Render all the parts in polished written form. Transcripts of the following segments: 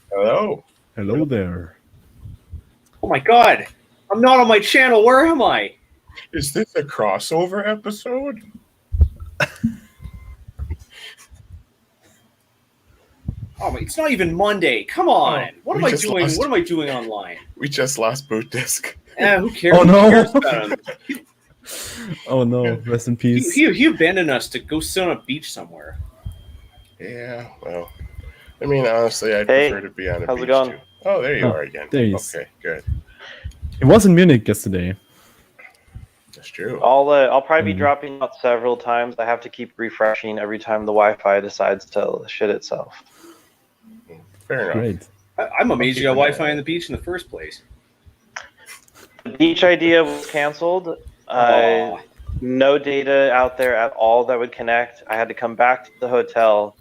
Hello. Hello there. Oh my god! I'm not on my channel. Where am I? Is this a crossover episode? Oh, it's not even Monday. Come on. What am I doing? What am I doing online? We just lost Boot Disc. Who cares? Oh no! Who cares about him? Oh no! Rest in peace. He abandoned us to go sit on a beach somewhere. Yeah, well, I mean, honestly, I'd prefer to be on a how's beach it going? too. Oh, there you are again. There he is. Okay, good. It was in Munich yesterday. That's true. I'll probably be dropping out several times. I have to keep refreshing every time the Wi-Fi decides to shit itself. Fair enough. Great. I'm amazed you got Wi-Fi on the beach in the first place. The beach idea was canceled. No data out there at all that would connect. I had to come back to the hotel,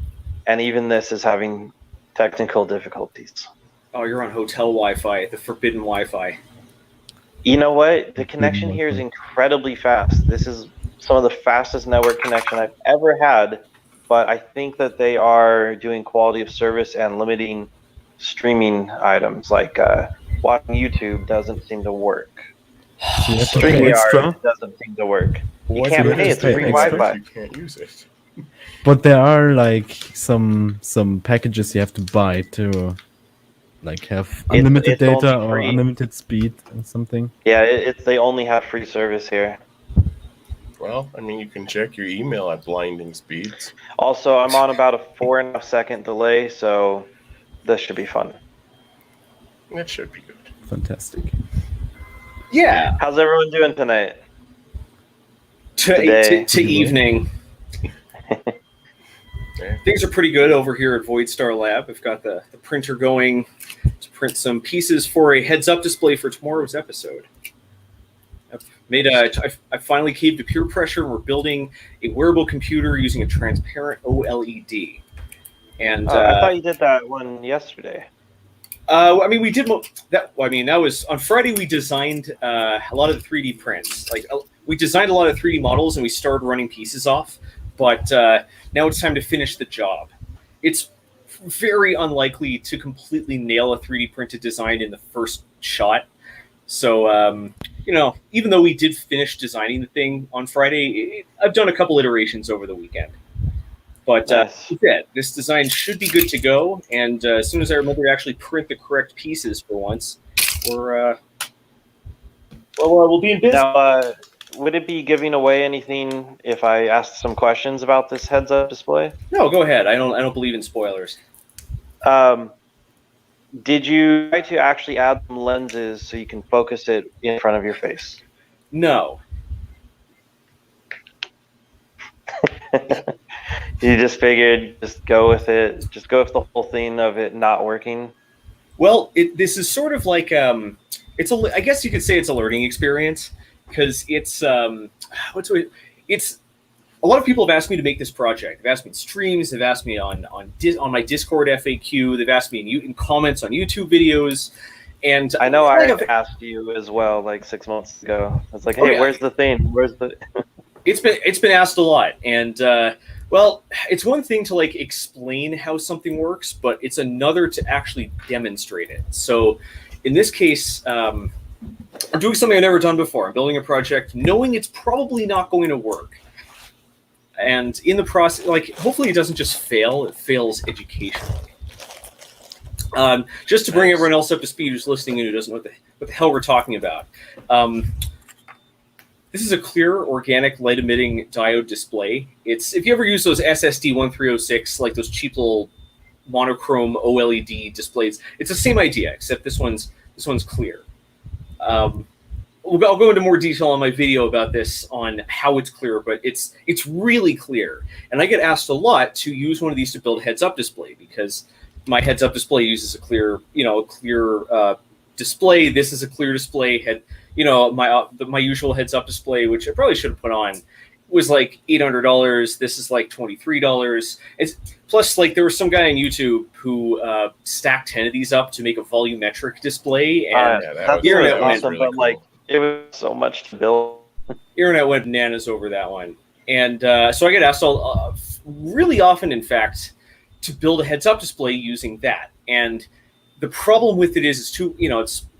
and even this is having technical difficulties. Oh, you're on hotel Wi-Fi, the forbidden Wi-Fi. You know what? The connection here is incredibly fast. This is some of the fastest network connection I've ever had, but I think that they are doing quality of service and limiting streaming items, like watching YouTube doesn't seem to work. StreamYard doesn't seem to work. You can't pay, it's free Wi-Fi. You can't use it. But there are like some packages you have to buy to like have unlimited data or unlimited speed or something. Yeah, they only have free service here. Well, I mean, you can check your email at blinding speeds. Also, I'm on about a 4.5 second delay, so this should be fun. That should be good. Fantastic. Yeah. How's everyone doing tonight? To evening. Things are pretty good over here at Voidstar Lab. I've got the printer going to print some pieces for a heads-up display for tomorrow's episode. I finally caved to peer pressure, and we're building a wearable computer using a transparent OLED. And I thought you did that one yesterday. I mean, we did that. I mean, that was on Friday. We designed a lot of the 3D prints. Like we designed a lot of 3D models, and we started running pieces off. But now it's time to finish the job. It's very unlikely to completely nail a 3D printed design in the first shot. So, you know, even though we did finish designing the thing on Friday, I've done a couple iterations over the weekend. But this design should be good to go. And as soon as I remember to actually print the correct pieces for once, we'll be in business. Now, would it be giving away anything if I asked some questions about this heads-up display? No, go ahead. I don't believe in spoilers. Did you try to actually add some lenses so you can focus it in front of your face? No. You just figured just go with it, just go with the whole thing of it not working? Well, this is sort of like I guess you could say it's a learning experience, because it's it's a lot of people have asked me to make this project. They've asked me in streams, they've asked me on my Discord FAQ, they've asked me in comments on YouTube videos, and I know I asked you as well like 6 months ago. I was like, hey, where's the thing? Where's the? It's been asked a lot, and well, it's one thing to like explain how something works, but it's another to actually demonstrate it. So, in this case, I'm doing something I've never done before. I'm building a project, knowing it's probably not going to work. And in the process, like, hopefully it doesn't just fail, it fails educationally. Just to bring everyone else up to speed who's listening and who doesn't know what the hell we're talking about. This is a clear, organic, light-emitting diode display. If you ever use those SSD 1306, like those cheap little monochrome OLED displays, it's the same idea, except this one's clear. I'll go into more detail on my video about this on how it's clear, but it's really clear. And I get asked a lot to use one of these to build a heads-up display, because my heads-up display uses a clear display. This is a clear display. My usual heads-up display, which I probably should have put on, was like $800. This is like $23. Plus, like, there was some guy on YouTube who stacked 10 of these up to make a volumetric display, and that's really awesome. But like, It was so much to build. Internet went bananas over that one. And so I get asked really often, in fact, to build a heads-up display using that. And the problem with it is it's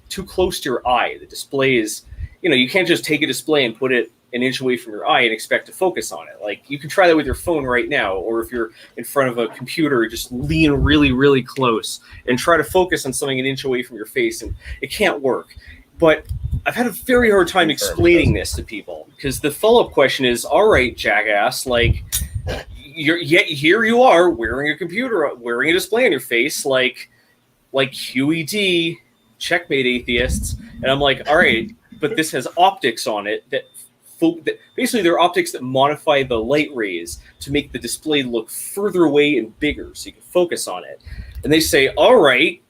too close to your eye. The display is, you can't just take a display and put it an inch away from your eye and expect to focus on it. Like, you can try that with your phone right now, or if you're in front of a computer, just lean really, really close and try to focus on something an inch away from your face, and it can't work. But I've had a very hard time explaining this to people, because the follow-up question is, all right, jackass, like, here you are wearing a display on your face, like QED, checkmate atheists. And I'm like, all right, but this has optics on it that basically they're optics that modify the light rays to make the display look further away and bigger so you can focus on it. And they say, all right,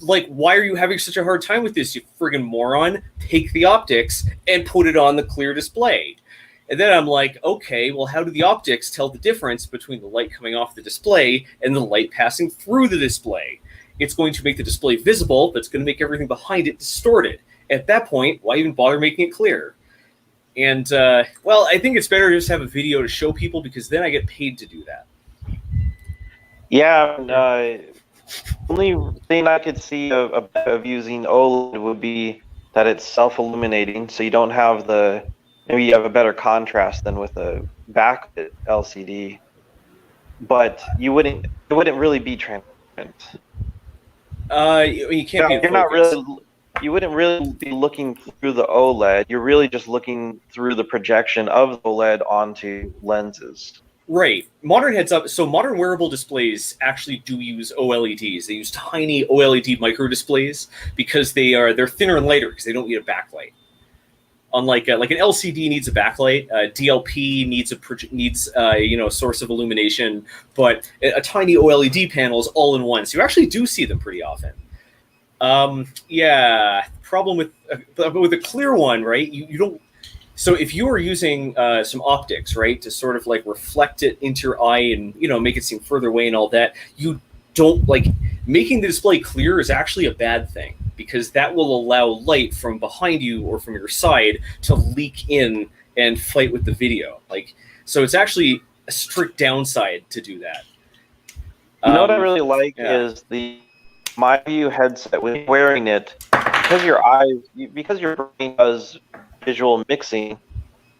like, why are you having such a hard time with this, you friggin' moron? Take the optics and put it on the clear display. And then I'm like, okay, well, how do the optics tell the difference between the light coming off the display and the light passing through the display? It's going to make the display visible, but it's going to make everything behind it distorted. At that point, why even bother making it clear? And, well, I think it's better to just have a video to show people, because then I get paid to do that. Yeah, only thing I could see of using OLED would be that it's self-illuminating, so you don't have maybe you have a better contrast than with a backlit LCD, but it wouldn't really be transparent. You can't. You wouldn't really be looking through the OLED. You're really just looking through the projection of the OLED onto lenses. Right. Modern wearable displays actually do use OLEDs. They use tiny OLED micro displays because they're thinner and lighter because they don't need a backlight. Unlike like an LCD needs a backlight, DLP needs a source of illumination, but a tiny OLED panel is all in one. So you actually do see them pretty often. Problem with a clear one, right? You don't. So if you are using some optics, right, to sort of like reflect it into your eye and make it seem further away and all that, you don't like making the display clear is actually a bad thing, because that will allow light from behind you or from your side to leak in and fight with the video. So it's actually a strict downside to do that. What I really like is the MyView headset. When you're wearing it, because your brain does visual mixing,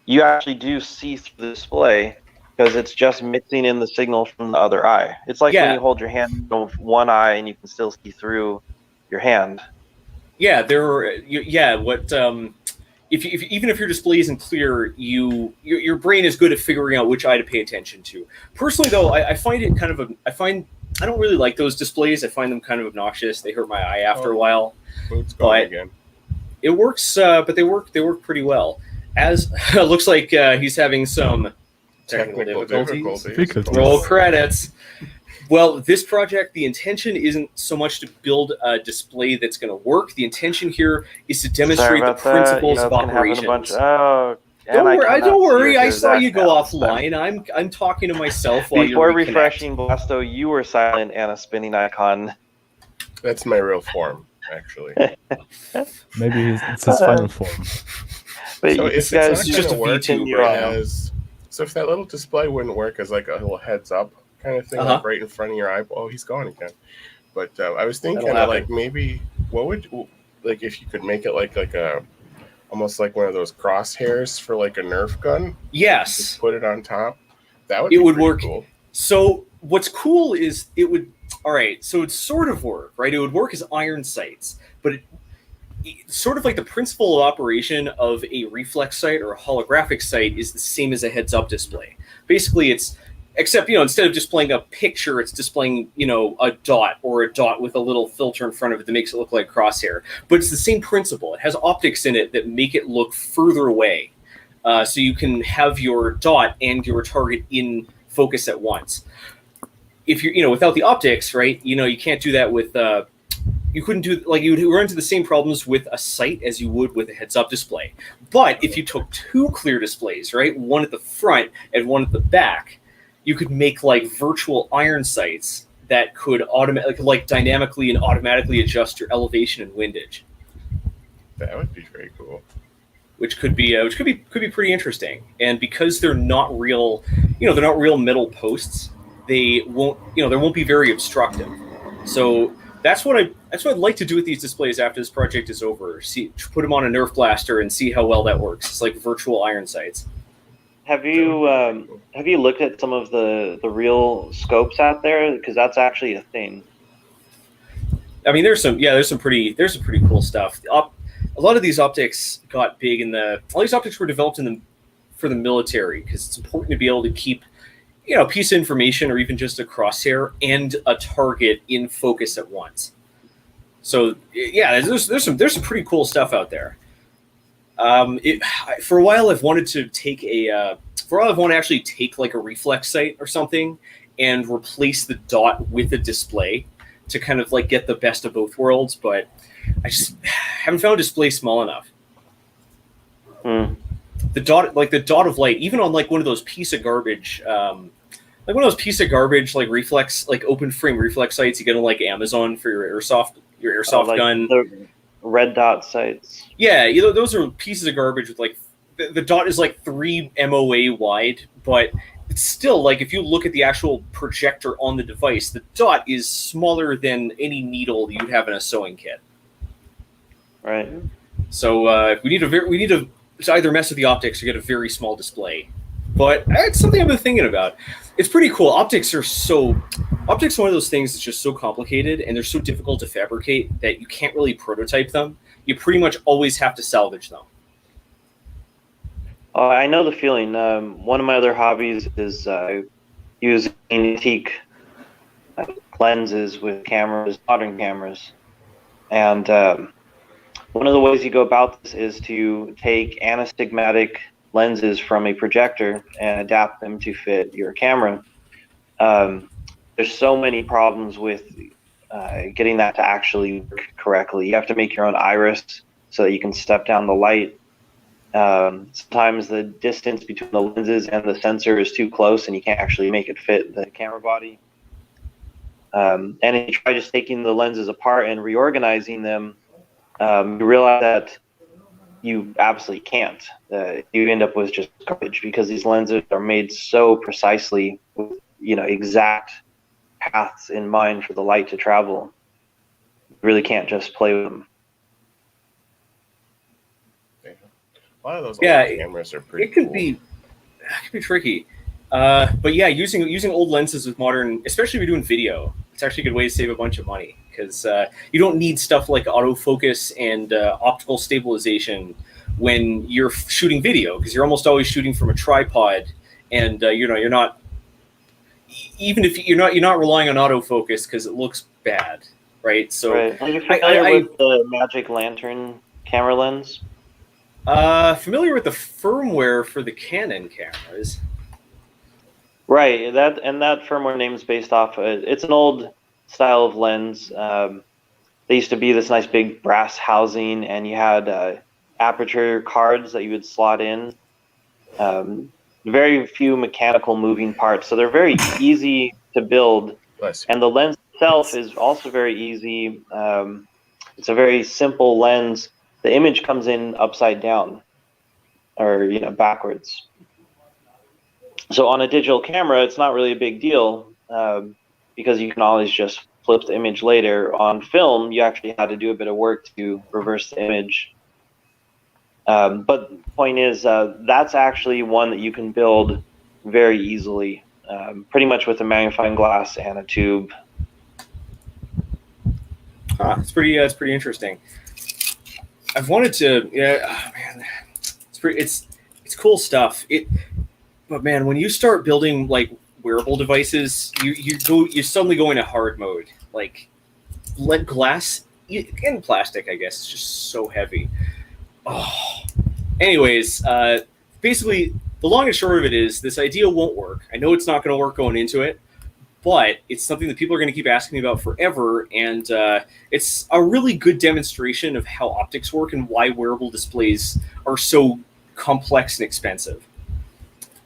you actually do see through the display because it's just mixing in the signal from the other eye. It's like when you hold your hand with one eye and you can still see through your hand. Yeah, even if your display isn't clear, your brain is good at figuring out which eye to pay attention to. Personally, though, I find it I don't really like those displays. I find them kind of obnoxious. They hurt my eye after a while. It's gone again. It works, but they work pretty well. As looks like he's having some technical difficulties. Roll credits. Well, this project, the intention isn't so much to build a display that's going to work. The intention here is to demonstrate the principles of operations. Don't worry. I saw you go offline. I'm talking to myself while Before you're refreshing Blasto, you were silent and a spinning icon. That's my real form, actually. Maybe it's his final form. But so if it's just a VTuber so if that little display wouldn't work as like a little heads up kind of thing, like right in front of your eye, oh, he's gone again. But I was thinking like maybe if you could make it like a almost like one of those crosshairs for like a Nerf gun. Yes. Just put it on top. That would work. Cool. So what's cool is it would. All right. So it'd sort of work, right? It would work as iron sights, but it's sort of like the principle of operation of a reflex sight or a holographic sight is the same as a heads-up display. Basically, except instead of displaying a picture, it's displaying a dot with a little filter in front of it that makes it look like crosshair. But it's the same principle. It has optics in it that make it look further away, so you can have your dot and your target in focus at once. If you're without the optics, right? You can't do that with. You couldn't do you would run into the same problems with a sight as you would with a heads-up display. But if you took two clear displays, right, one at the front and one at the back, you could make like virtual iron sights that could dynamically and automatically adjust your elevation and windage. That would be very cool. which could be pretty interesting. And because they're not real, they're not real metal posts, they won't be very obstructive. So that's what I'd like to do with these displays after this project is over. Put them on a Nerf blaster and see how well that works. It's like virtual iron sights. Have you looked at some of the real scopes out there? Because that's actually a thing. I mean, there's some pretty cool stuff. A lot of these optics got big all these optics were developed for the military, because it's important to be able to keep, a piece of information or even just a crosshair and a target in focus at once. So yeah, there's some pretty cool stuff out there. For a while I've wanted to actually take like a reflex sight or something and replace the dot with a display to kind of like get the best of both worlds, but I just haven't found a display small enough. The dot of light, even on like one of those piece of garbage, like reflex, like open frame reflex sights you get on like Amazon for your airsoft like gun. The red dot sights. Yeah, those are pieces of garbage with like the dot is like 3 MOA wide, but it's still like if you look at the actual projector on the device, the dot is smaller than any needle you'd have in a sewing kit. Right. So we need to either mess with the optics or get a very small display. But it's something I've been thinking about. It's pretty cool. Optics are one of those things that's just so complicated and they're so difficult to fabricate that you can't really prototype them. You pretty much always have to salvage them. I know the feeling. One of my other hobbies is using antique lenses with cameras, modern cameras. And one of the ways you go about this is to take anastigmatic lenses from a projector and adapt them to fit your camera. There's so many problems with getting that to actually work correctly. You have to make your own iris so that you can step down the light. Sometimes the distance between the lenses and the sensor is too close and you can't actually make it fit the camera body. And if you try just taking the lenses apart and reorganizing them, you realize that you absolutely can't. You end up with just garbage because these lenses are made so precisely with exact paths in mind for the light to travel. You really can't just play with them. A lot of those old cameras are pretty cool. It could be tricky. But yeah, using old lenses with modern, especially if you're doing video, it's actually a good way to save a bunch of money because you don't need stuff like autofocus and optical stabilization when you're shooting video because you're almost always shooting from a tripod, and you're not relying on autofocus because it looks bad, right? So right. Are you familiar with the Magic Lantern camera lens? Familiar with the firmware for the Canon cameras. Right, that firmware name is based off. It's an old style of lens. They used to be this nice big brass housing, and you had aperture cards that you would slot in. Very few mechanical moving parts, so they're very easy to build. And the lens itself is also very easy. It's a very simple lens. The image comes in upside down, or backwards. So on a digital camera, it's not really a big deal because you can always just flip the image later. On film, you actually had to do a bit of work to reverse the image. But the point is, that's actually one that you can build very easily, pretty much with a magnifying glass and a tube. It's pretty interesting. I've wanted to, it's cool stuff. But man, when you start building like wearable devices, you suddenly go into hard mode. Like lead glass and plastic, I guess, is just so heavy. Oh. Anyways, basically, the long and short of it is this idea won't work. I know it's not going to work going into it, but it's something that people are going to keep asking me about forever, and it's a really good demonstration of how optics work and why wearable displays are so complex and expensive.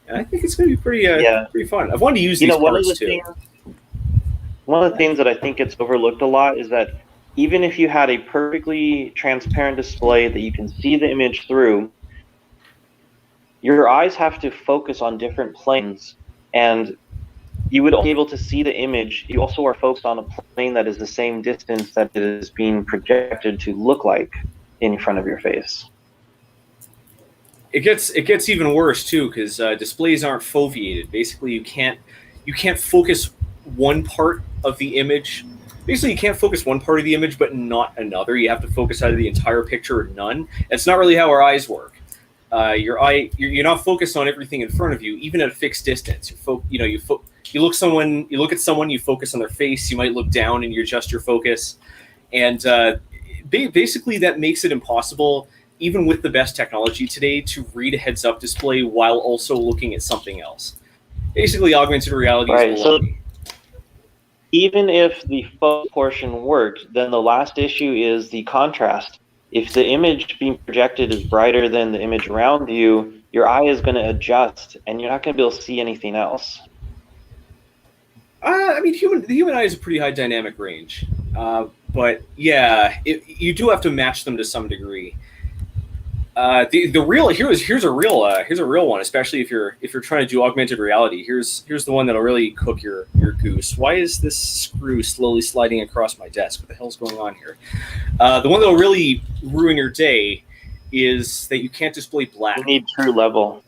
And I think it's going to be pretty fun. I've wanted to use these parts too. One of the things that I think gets overlooked a lot is that even if you had a perfectly transparent display that you can see the image through, your eyes have to focus on different planes, and you would be able to see the image. You also are focused on a plane that is the same distance that it is being projected to look like in front of your face. It gets even worse too, because displays aren't foveated. Basically, you can't focus one part of the image. Basically, you can't focus one part of the image but not another. You have to focus either the entire picture or none. It's not really how our eyes work. You're not focused on everything in front of you, even at a fixed distance. You look at someone, you focus on their face. You might look down and you adjust your focus, and basically that makes it impossible, even with the best technology today, to read a heads-up display while also looking at something else. Basically, augmented reality is baloney. So even if the focus portion worked, then the last issue is the contrast. If the image being projected is brighter than the image around you, your eye is going to adjust, and you're not going to be able to see anything else. I mean, the human eye is a pretty high dynamic range, but yeah, you do have to match them to some degree. Here's a real one, especially if you're trying to do augmented reality. Here's the one that'll really cook your goose. Why is this screw slowly sliding across my desk? What the hell's going on here? The one that'll really ruin your day is that you can't display black. You need true level.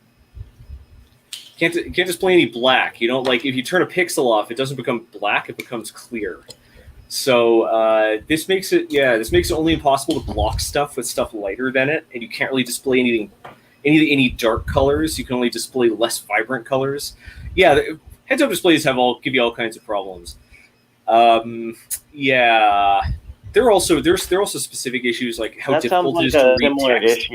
Can't display any black. You don't, like, if you turn a pixel off, it doesn't become black, it becomes clear. So this makes it only impossible to block stuff with stuff lighter than it, and you can't really display any dark colors. You can only display less vibrant colors. Yeah, heads-up displays give you all kinds of problems. Yeah, there are also specific issues like how difficult it is to read text.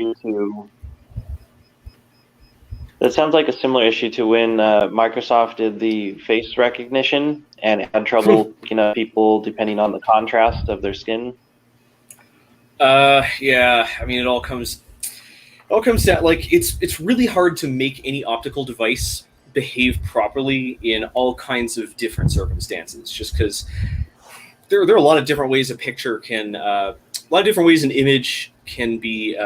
That sounds like a similar issue to when Microsoft did the face recognition and had trouble picking up people depending on the contrast of their skin. Yeah, I mean, it all comes down, like, it's really hard to make any optical device behave properly in all kinds of different circumstances, just because there are a lot of different ways a picture can, a lot of different ways an image can be,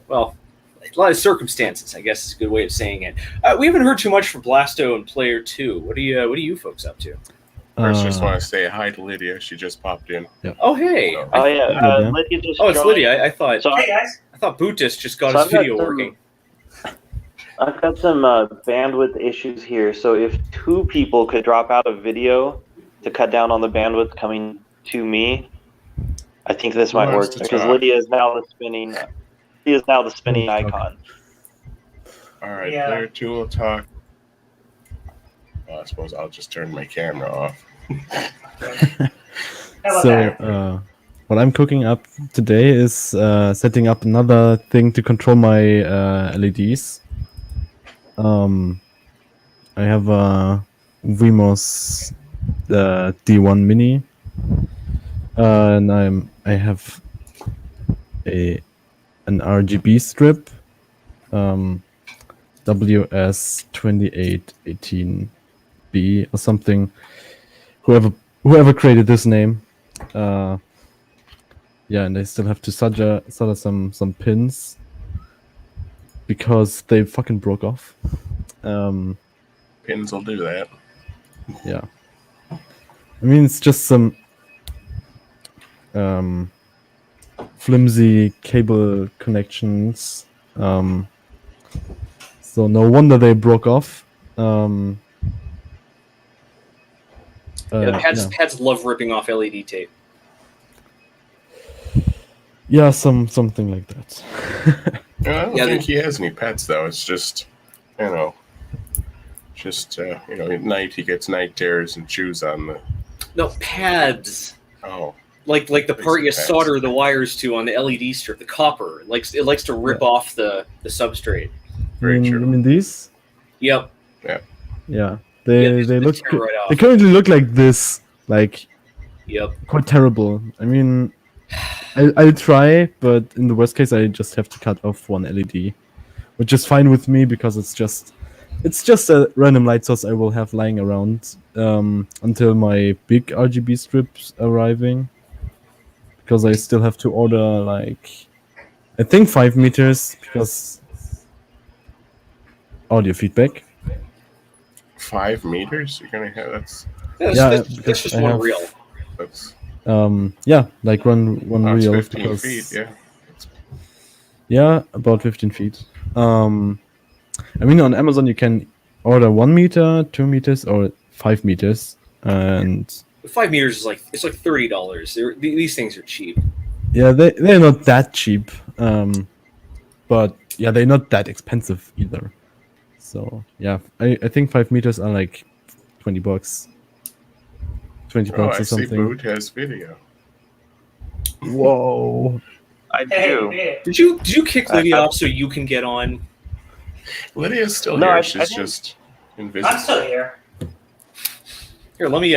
well, a lot of circumstances, I guess is a good way of saying it. We haven't heard too much from Blasto and Player 2. What are you folks up to? First, just want to say hi to Lydia. She just popped in. Yep. Oh, hey. Lydia just it's Lydia. I thought. So, hey, guys. I thought Bootis just got his video working. I've got some bandwidth issues here. So if 2 people could drop out of video to cut down on the bandwidth coming to me, I think this might work, because Lydia is now the spinning. He is now the spinning icon. All right, yeah. Player 2 will talk. Well, I suppose I'll just turn my camera off. So, what I'm cooking up today is setting up another thing to control my LEDs. I have a Vimos D1 Mini, and I have an RGB strip, WS2818B or something. Whoever created this name, yeah, and I still have to solder some pins because they fucking broke off. Pins will do that. Yeah, I mean, it's just some flimsy cable connections. So no wonder they broke off. Pets love ripping off LED tape. Yeah, something like that. I don't think he has any pets, though. It's just, at night he gets night terrors and chews on the... No, pads. Oh. Like the part you solder the wires to on the LED strip, the copper. It likes to rip off the substrate. Very true. You mean these? Yep. Yeah. Yeah. They look right off. They currently look like this, like, yep, quite terrible. I mean, I'll try, but in the worst case, I just have to cut off one LED, which is fine with me because it's just a random light source I will have lying around until my big RGB strips arriving. Because I still have to order, like, I think 5 meters, because audio feedback. 5 meters? You're gonna have That's just I one have, reel. that's like one it's reel 15 because feet. yeah, about 15 feet. I mean, on Amazon you can order 1 meter, 2 meters, or 5 meters, and 5 meters is like $30. These things are cheap. yeah, they're not that cheap, but yeah, they're not that expensive either. So yeah, I think 5 meters are like $20, $20 Oh, I or see. something. Boot has video. Whoa! I do. Did you kick Lydia off so you can get on? Lydia's still No, here. I She's didn't. just invisible. I'm still here. Here, let me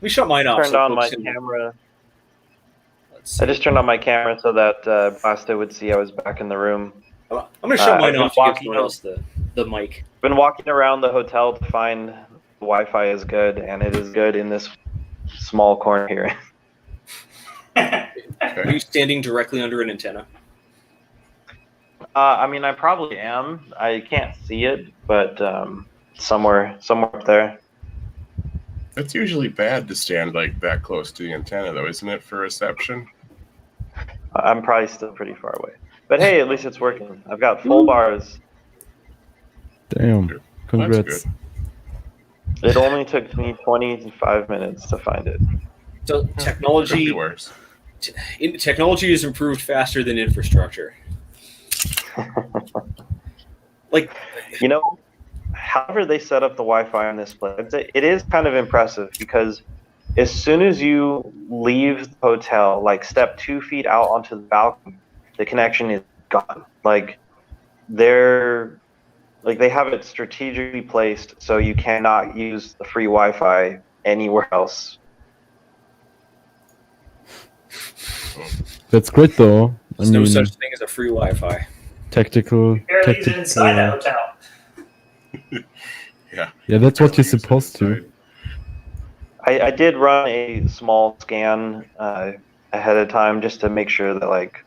shut mine off. Turned on my camera. Let's I see. just turned on my camera so that Basta would see I was back in the room. I'm gonna shut mine I've off been to give someone else the mic. Been walking around the hotel to find the Wi-Fi is good, and it is good in this small corner here. Are you standing directly under an antenna? I mean, I probably am. I can't see it, but somewhere up there. It's usually bad to stand like that close to the antenna, though, isn't it, for reception? I'm probably still pretty far away. But hey, at least it's working. I've got full bars. Damn! Congrats. It only took me 25 minutes to find it. So technology has improved faster than infrastructure. Like, you know, however they set up the Wi-Fi on this place, it is kind of impressive because as soon as you leave the hotel, like step 2 feet out onto the balcony, the connection is gone. Like they have it strategically placed so you cannot use the free Wi-Fi anywhere else. That's great though. There's no such thing as a free Wi-Fi. Tactical. Barely use it inside the hotel. Yeah, that's what you're supposed to. I did run a small scan ahead of time just to make sure that, like,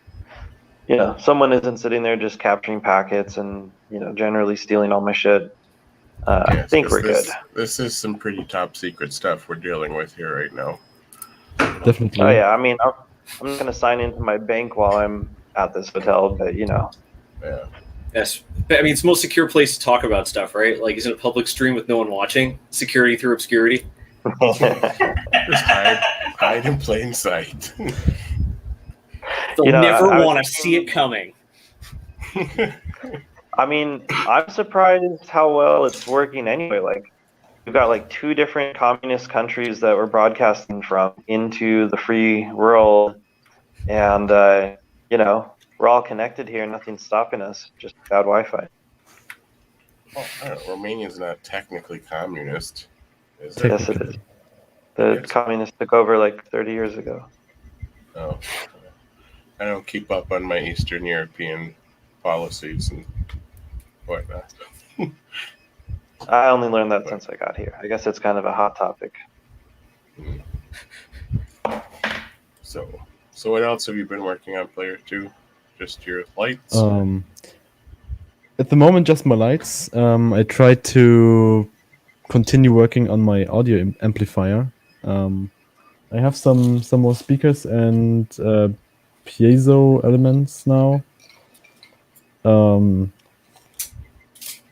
you know, someone isn't sitting there just capturing packets and, you know, generally stealing all my shit. I think we're good. This is some pretty top secret stuff we're dealing with here right now. Definitely. Oh yeah, I mean, I'm not gonna sign into my bank while I'm at this hotel, but you know. Yeah. Yes, I mean it's the most secure place to talk about stuff, right? Like, isn't it a public stream with no one watching? Security through obscurity. Just hide in plain sight. They'll never want to see it coming. I mean, I'm surprised how well it's working anyway. Like, we've got like 2 different communist countries that we're broadcasting from into the free world, and you know, we're all connected here. Nothing's stopping us. Just bad Wi-Fi. Well, I don't know, Romania's not technically communist, is it? Yes, it is. The communists took over like 30 years ago. Oh, I don't keep up on my Eastern European policies and whatnot. I only learned that since I got here. I guess it's kind of a hot topic. So what else have you been working on, Player 2? Just your lights? At the moment, just my lights. I tried to continue working on my audio amplifier. I have some more speakers and piezo elements now.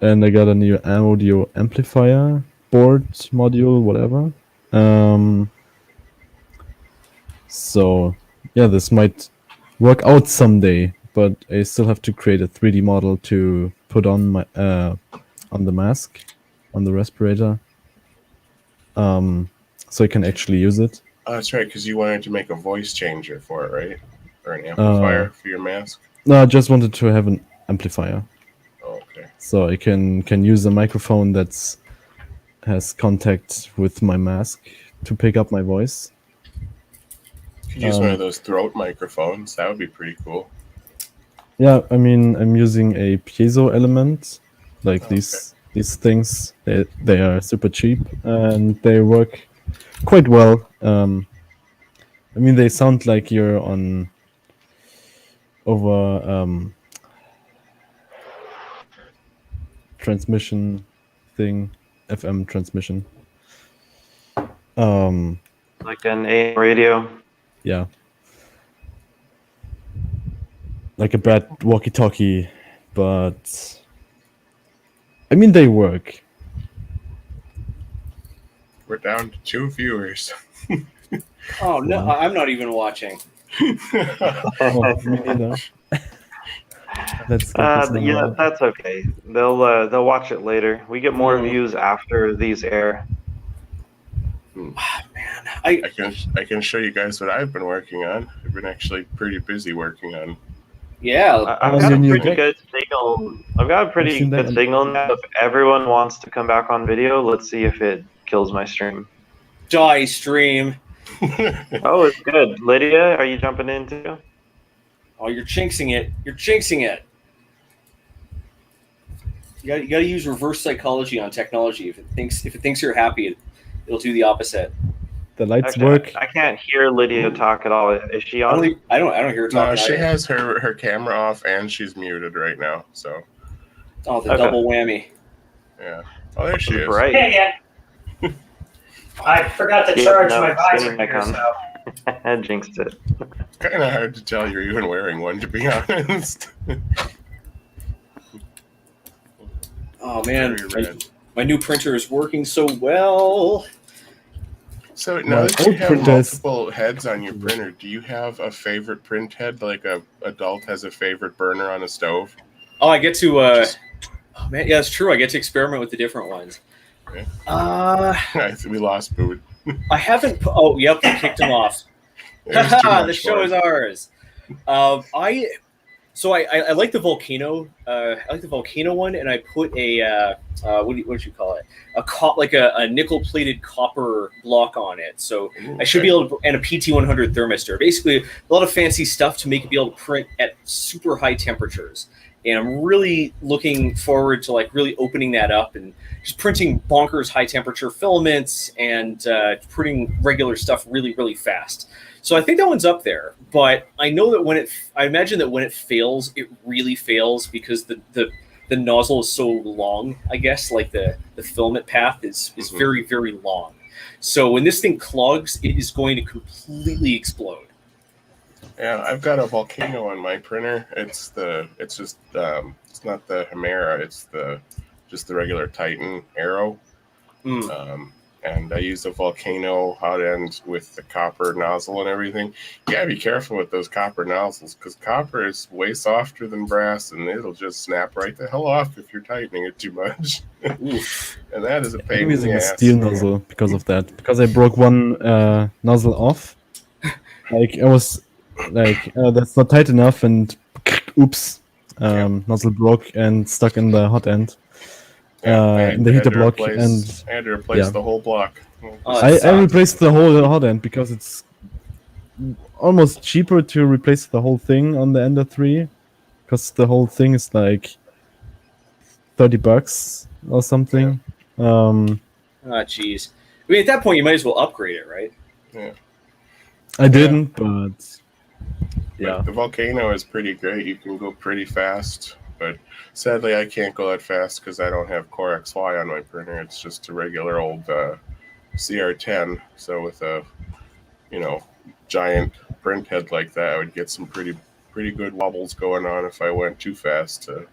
And I got a new audio amplifier board module, whatever. So yeah, this might work out someday, but I still have to create a 3D model to put on my on the mask, on the respirator, so I can actually use it. Oh, that's right, because you wanted to make a voice changer for it, right? Or an amplifier for your mask? No, I just wanted to have an amplifier. Oh, okay. So I can use a microphone that's has contact with my mask to pick up my voice. You could use one of those throat microphones. That would be pretty cool. Yeah, I mean, I'm using a piezo element, like these things. They are super cheap and they work quite well. I mean, they sound like you're on over transmission thing, FM transmission. Like an AM radio. Yeah. Like a bad walkie-talkie, but I mean they work. We're down to 2 viewers. Oh no, I'm not even watching. Oh, me neither. That's yeah, that's okay. They'll watch it later. We get more views after these air. Man, I can show you guys what I've been working on. I've been actually pretty busy working on. Yeah, I've got a pretty good signal. I've got a pretty good signal now. If everyone wants to come back on video, let's see if it kills my stream. Die stream. Oh, it's good. Lydia, are you jumping in too? Oh, you're jinxing it. You're jinxing it. You got to use reverse psychology on technology. If it thinks you're happy, it'll do the opposite. The lights work. I can't hear Lydia talk at all. Is she on? I don't hear her talking. No, she has her camera off and she's muted right now. So. Oh, the double whammy. Yeah. Oh, there she is. Right. Hey again. I forgot to charge my visor here, so. I jinxed it. It's kind of hard to tell you're even wearing one, to be honest. Oh man, my new printer is working so well. So now that you have multiple heads on your printer, do you have a favorite print head, like a adult has a favorite burner on a stove? Oh, I get to. Oh man, yeah, it's true. I get to experiment with the different ones. Okay. We lost Boot. I haven't. Oh, yep, I kicked him off. The show is ours. I like the volcano. I like the volcano one, and I put a what do you call it? A nickel-plated copper block on it. So I should be able to, and a PT100 thermistor. Basically, a lot of fancy stuff to make it be able to print at super high temperatures. And I'm really looking forward to really opening that up and just printing bonkers high temperature filaments and printing regular stuff really, really fast. So I think that one's up there, but I know that I imagine that when it fails, it really fails because the nozzle is so long, I guess, like the filament path is very, very long. So when this thing clogs, it is going to completely explode. Yeah, I've got a volcano on my printer. It's not the Hemera, it's just the regular Titan Aero. And I use a volcano hot end with the copper nozzle and everything. You gotta be careful with those copper nozzles because copper is way softer than brass and it'll just snap right the hell off if you're tightening it too much. And that is a pain in the ass. I'm using a steel nozzle because of that. Because I broke one nozzle off. I was that's not tight enough and oops, nozzle broke and stuck in the hot end. In the heater block, and I had to replace the whole block. I replaced the whole hot end because it's almost cheaper to replace the whole thing on the Ender 3 because the whole thing is like $30 or something. Jeez. I mean, at that point, you might as well upgrade it, right? Yeah. I didn't, but yeah. The volcano is pretty great. You can go pretty fast. But sadly, I can't go that fast because I don't have Core XY on my printer. It's just a regular old CR10. So with a, giant print head like that, I would get some pretty good wobbles going on if I went too fast to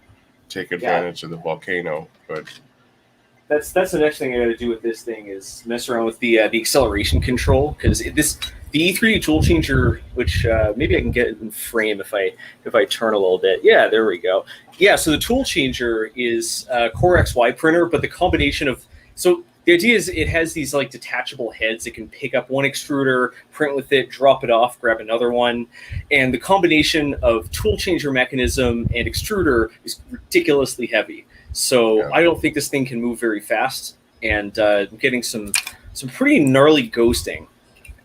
take advantage of the volcano. But that's the next thing I got to do with this thing is mess around with the acceleration control because the E3 tool changer, which maybe I can get in frame if I turn a little bit. Yeah, there we go. Yeah, so the tool changer is Core XY printer, but the combination of the idea is it has these detachable heads that can pick up one extruder, print with it, drop it off, grab another one, and the combination of tool changer mechanism and extruder is ridiculously heavy. So I don't think this thing can move very fast, and I'm getting some pretty gnarly ghosting,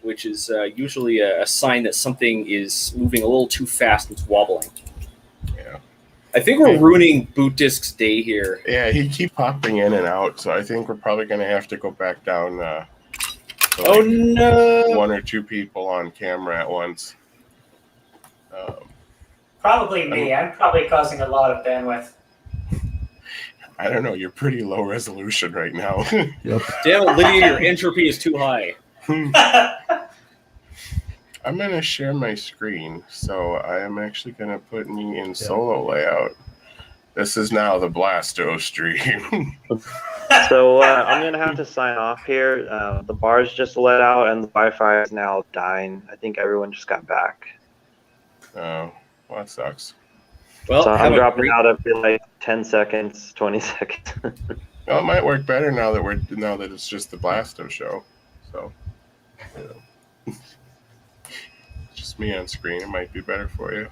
which is usually a sign that something is moving a little too fast and it's wobbling. Yeah. I think we're ruining Boot Disk's day here. Yeah, he keeps popping in and out, so I think we're probably going to have to go back down to no! 1 or 2 people on camera at once. Probably me. I'm probably causing a lot of bandwidth. I don't know. You're pretty low resolution right now. Yep. Damn it, Lydia, your entropy is too high. I'm going to share my screen, so I am actually going to put me in solo layout. This is now the Blasto stream. So I'm going to have to sign off here. The bar's just let out and the Wi-Fi is now dying. I think everyone just got back. Oh, well, that sucks. Well, So I'm dropping out after like 10 seconds, 20 seconds. Well, it might work better now that it's just the Blasto show. So, just me on screen. It might be better for you.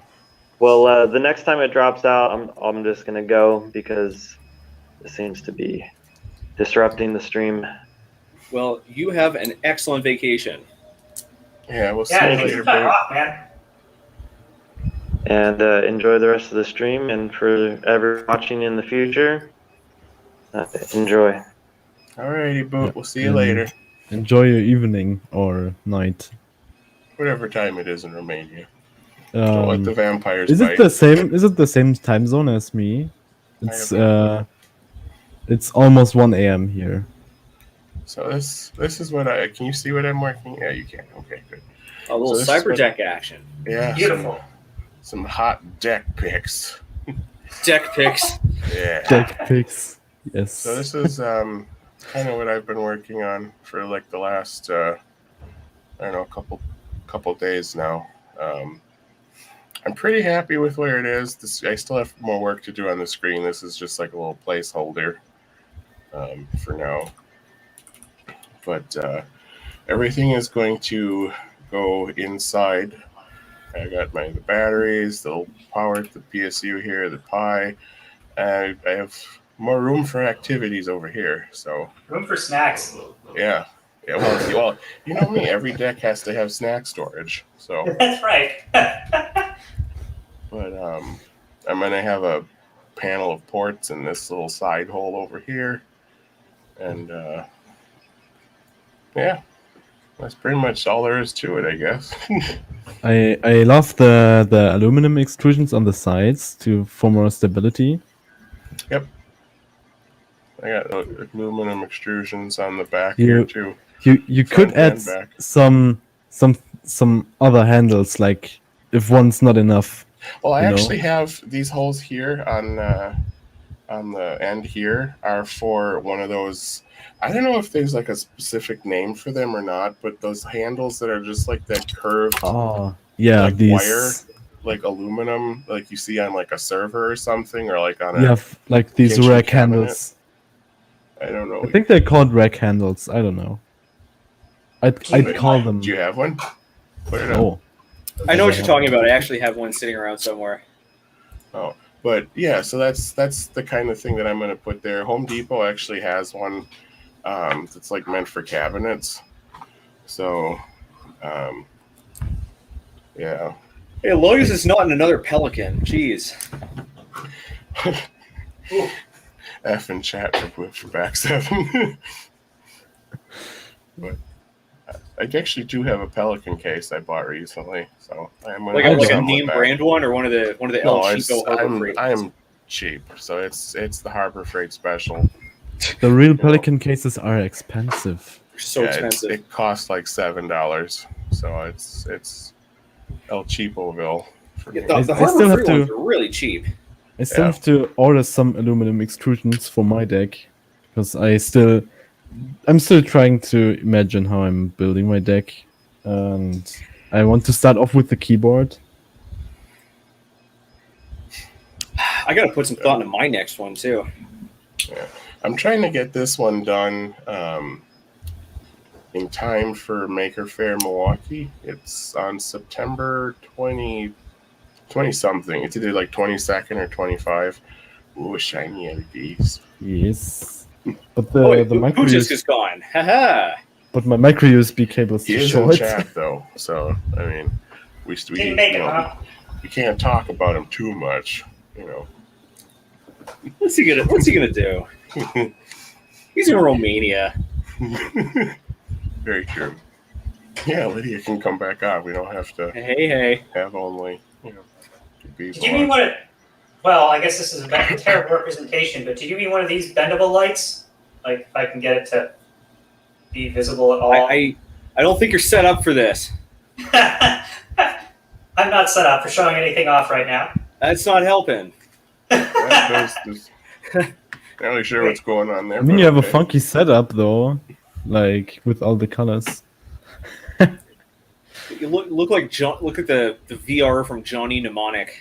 Well, the next time it drops out, I'm just gonna go because it seems to be disrupting the stream. Well, you have an excellent vacation. Yeah, we'll see you later, time bro. off, man. And enjoy the rest of the stream. And for everyone watching in the future, enjoy. Alrighty, Boot. We'll see you later. Enjoy your evening or night. Whatever time it is in Romania. Don't let the vampires Is bite. it the same? Is it the same time zone as me? It's almost 1 a.m. here. So this is what can you see what I'm working? Yeah, you can. Okay, good. A little cyber deck action. Yeah. Beautiful. Some hot deck pics. Deck picks. Yeah. Deck picks. Yes. So this is kind of what I've been working on for like the last I don't know, couple days now. I'm pretty happy with where it is. I still have more work to do on the screen. This is just like a little placeholder for now. But everything is going to go inside. I got the batteries, the power, the PSU here, the Pi. I have more room for activities over here. So Room for snacks. yeah. Well, you know me. Every deck has to have snack storage. So. That's right. But I'm going to have a panel of ports in this little side hole over here. And, yeah, that's pretty much all there is to it, I guess. I love the aluminum extrusions on the sides for more stability. Yep. I got aluminum extrusions on the back here, too. You could add some other handles, like if one's not enough. Well, I actually have these holes here on the end here are for one of those. I don't know if there's like a specific name for them or not, but those handles that are just like that curved, like these wire, like aluminum, like you see on like a server or something, or like on like these rack handles. I don't know. I think they're called rack handles. I don't know. I'd call them. Do you have one? Put it up. I know what you're talking about. I actually have one sitting around somewhere. Oh, but yeah, so that's the kind of thing that I'm going to put there. Home Depot actually has one that's like meant for cabinets. So, yeah. Hey, as long as it's not in another Pelican. Jeez. F in chat for back 7. But I actually do have a Pelican case I bought recently, so I'm gonna like a name brand one or one of the El Chico Harbor Freight. I'm cheap, so it's the Harbor Freight special. The real Pelican cases are expensive. So expensive. It costs like $7, so it's El Cheapoville. The Harbor Freight ones are really cheap. I still have to order some aluminum extrusions for my deck because I'm still trying to imagine how I'm building my deck, and I want to start off with the keyboard. I gotta put some thought into my next one too. Yeah. I'm trying to get this one done in time for Maker Faire Milwaukee. It's on September 20 something. It's either like 22nd or 25. Ooh, shiny LEDs. Yes. But the micro USB is gone. Haha. But my micro USB cable is too short. In chat though, so I mean, we can't talk about him too much, you know. What's he gonna do? He's in Romania. Very true. Yeah, Lydia can come back on. We don't have to. Hey. Have only, you know. Did you mean Well, I guess this is a terrible representation, but did you mean one of these bendable lights? Like, if I can get it to be visible at all? I don't think you're set up for this. I'm not set up for showing anything off right now. That's not helping. Not really sure what's going on there. I mean, you have a funky setup though, like with all the colors. You look like John. Look at the VR from Johnny Mnemonic.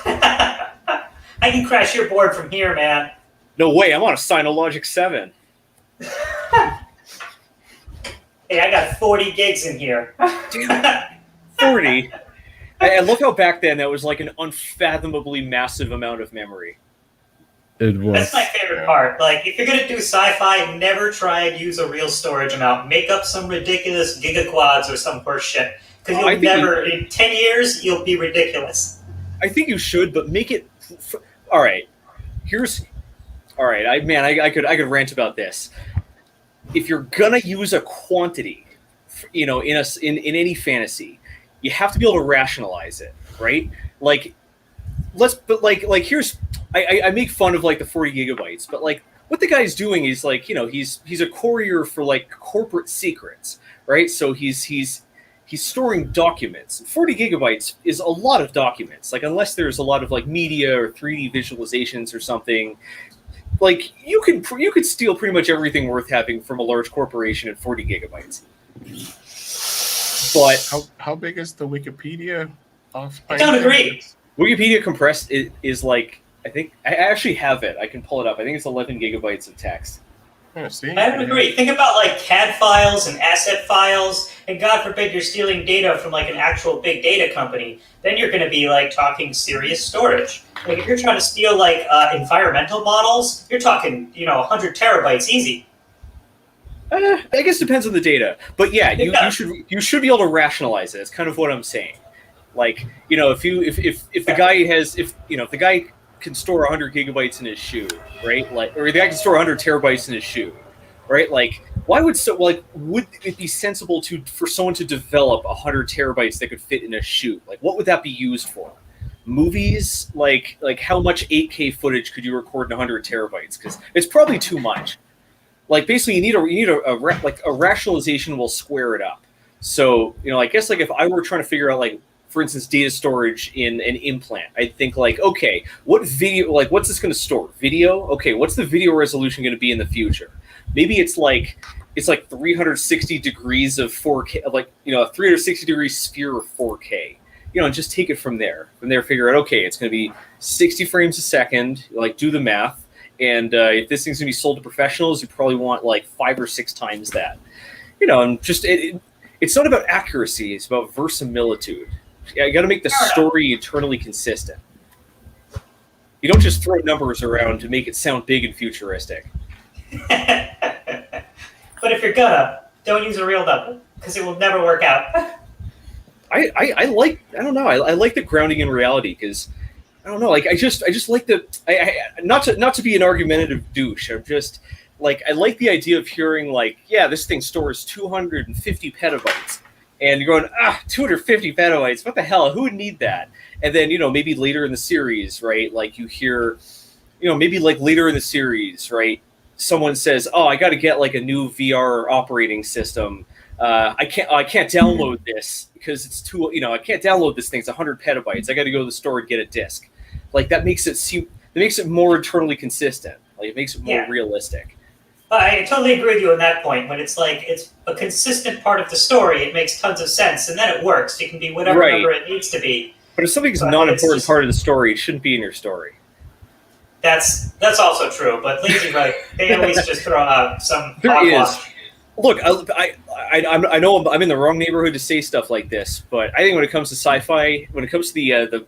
I can crash your board from here, man. No way! I'm on a Synologic 7. Hey, I got 40 gigs in here. 40. And look how back then that was like an unfathomably massive amount of memory. It was. That's my favorite part. Like, if you're gonna do sci-fi, never try and use a real storage amount. Make up some ridiculous gigaquads or some horse shit. Because you'll never, in 10 years, you'll be ridiculous. I think you should, but make it. All right. All right. I could rant about this. If you're gonna use a quantity, in any fantasy, you have to be able to rationalize it, right? Like, here's. I make fun of like the 40 gigabytes, but like what the guy's doing is like, he's a courier for like corporate secrets, right? So he's storing documents. 40 gigabytes is a lot of documents. Like, unless there's a lot of like media or 3D visualizations or something, like you could steal pretty much everything worth having from a large corporation at 40 gigabytes. But how big is the Wikipedia? I don't agree. Wikipedia compressed is like, I think I actually have it. I can pull it up. I think it's 11 gigabytes of text. Yeah, see? I would agree. Think about like CAD files and asset files, and God forbid you're stealing data from like an actual big data company. Then you're going to be like talking serious storage. Like if you're trying to steal like environmental models, you're talking 100 terabytes easy. I guess it depends on the data, but yeah, you should be able to rationalize it. That's kind of what I'm saying. Like, if the guy has if the guy can store 100 gigabytes in his shoe, right? Like, or the guy can store 100 terabytes in his shoe, right? Like, why would would it be sensible for someone to develop 100 terabytes that could fit in a shoe? Like, what would that be used for? Movies? Like how much 8K footage could you record in 100 terabytes? Because it's probably too much. Like, basically, you need a rationalization will square it up. So, I guess like if I were trying to figure out like, for instance, data storage in an implant, I'd think like, okay, what video, like what's this going to store? Video? Okay, what's the video resolution going to be in the future? Maybe it's like 360 degrees of 4K, like, a 360 degree sphere of 4K, and just take it from there. From there, figure out, okay, it's going to be 60 frames a second, like do the math. And if this thing's going to be sold to professionals, you probably want like 5 or 6 times that. And just, it's not about accuracy, it's about verisimilitude. You got to make the story eternally consistent. You don't just throw numbers around to make it sound big and futuristic. But if you're gonna, don't use a real number, because it will never work out. I like the grounding in reality, because I don't know, like I just like not to be an argumentative douche. I'm just like, I like the idea of hearing like, yeah, this thing stores 250 petabytes. And you're going, 250 petabytes, what the hell? Who would need that? And then, maybe later in the series, right? Like you hear, maybe like later in the series, right? Someone says, oh, I got to get like a new VR operating system. I can't download this because it's too, I can't download this thing. It's 100 petabytes. I got to go to the store and get a disc. Like that makes it more internally consistent. Like it makes it more realistic. I totally agree with you on that point. When it's like it's a consistent part of the story, it makes tons of sense, and then it works. It can be whatever number it needs to be. But if something's not an important part of the story, it shouldn't be in your story. That's also true. But Lazy Right, they always just throw out some. There is. Look, I know I'm in the wrong neighborhood to say stuff like this, but I think when it comes to sci-fi, when it comes to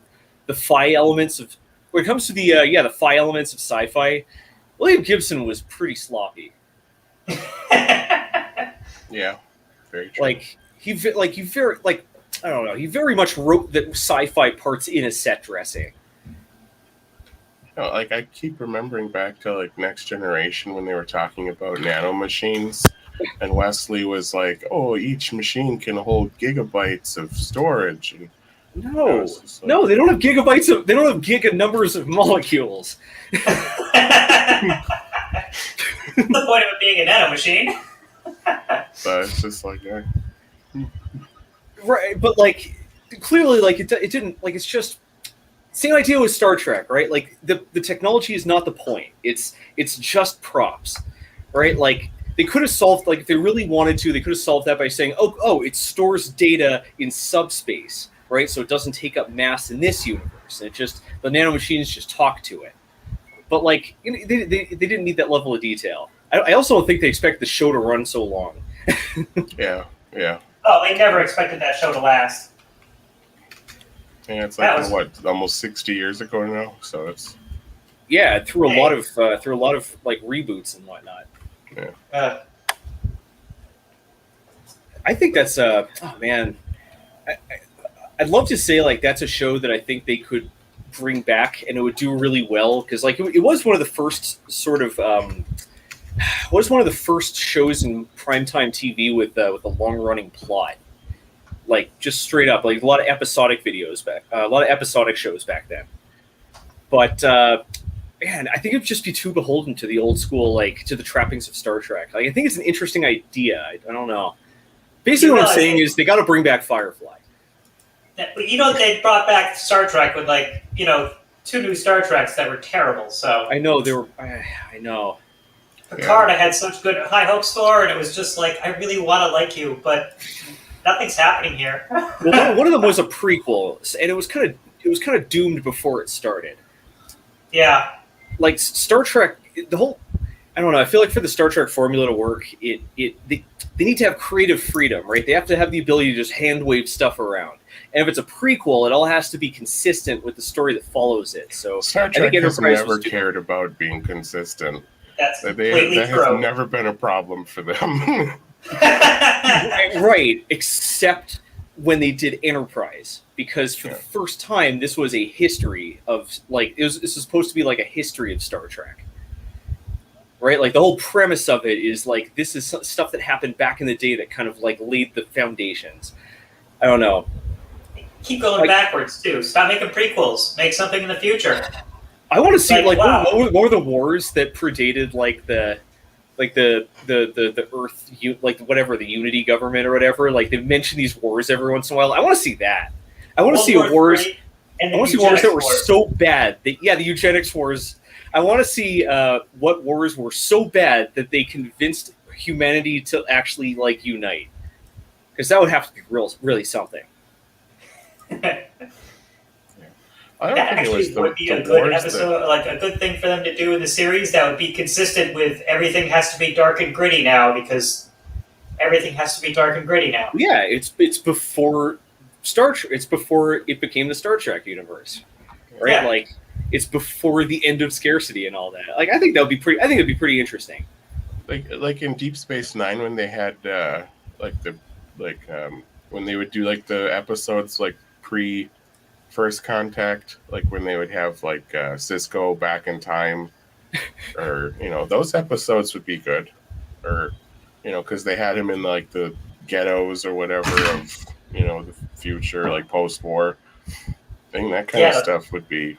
the phi elements of, when it comes to the phi elements of sci-fi, William Gibson was pretty sloppy. Yeah, very true. He very much wrote the sci-fi parts in a set dressing. Like I keep remembering back to like Next Generation when they were talking about nano machines, and Wesley was like, "Oh, each machine can hold gigabytes of storage," and No, no, they don't have gigabytes of. They don't have giga numbers of molecules. What's the point of it being a nanomachine? But it's just like, yeah. Right, but like clearly, like it didn't like it's just same idea with Star Trek, right? Like the technology is not the point. It's just props, right? Like they could have solved, like if they really wanted to, they could have solved that by saying, oh, it stores data in subspace, right? So it doesn't take up mass in this universe. And it just the nanomachines just talk to it. But like they didn't need that level of detail. I also don't think they expect the show to run so long. Yeah. Oh, they never expected that show to last. Yeah, it's like what, almost 60 years ago now. So it's through a lot of like reboots and whatnot. Yeah. I think that's oh man, I'd love to say like that's a show that I think they could bring back and it would do really well because like it was one of the first sort of was one of the first shows in primetime TV with a long running plot, like just straight up like a lot of episodic videos back, a lot of episodic shows back then. But man, I think it'd just be too beholden to the old school, like to the trappings of Star Trek. Like I think it's an interesting idea. I don't know. Basically, what I'm saying is they got to bring back Firefly. But you know they brought back Star Trek with like 2 new Star Treks that were terrible. So I know they were. I know. Picard, I had such good high hopes for, and it was just like I really want to like you, but nothing's happening here. Well, one of them was a prequel, and it was kind of doomed before it started. Yeah. Like Star Trek, the whole. I don't know. I feel like for the Star Trek formula to work, they need to have creative freedom, right? They have to have the ability to just hand wave stuff around. And if it's a prequel, it all has to be consistent with the story that follows it. So Star Trek has never cared about being consistent. That's that completely true. has never been a problem for them. Right, except when they did Enterprise, because for the first time, this was a history of like this was supposed to be like a history of Star Trek. Right, like the whole premise of it is like this is stuff that happened back in the day that kind of like laid the foundations. I don't know. Keep going backwards too. Stop making prequels. Make something in the future. I want to see wow. what were the wars that predated like the Earth, like whatever, the Unity government or whatever. Like they mention these wars every once in a while. I want to see that. I want to see wars. I want to see wars that were so bad that the eugenics wars. I want to see what wars were so bad that they convinced humanity to actually like unite, because that would have to be really something. I don't that think it was actually would be a good episode, like a good thing for them to do in the series. That would be consistent with everything has to be dark and gritty now, because everything has to be dark and gritty now. Yeah, it's before Star Trek. It's before it became the Star Trek universe, right? Yeah. Like it's before the end of scarcity and all that. Like I think that'd be pretty. I think it'd be pretty interesting. Like in Deep Space Nine when they had when they would do like the episodes like pre First Contact, like when they would have like Cisco back in time, or those episodes would be good, or because they had him in like the ghettos or whatever of the future, like post-war. I think that kind of stuff would be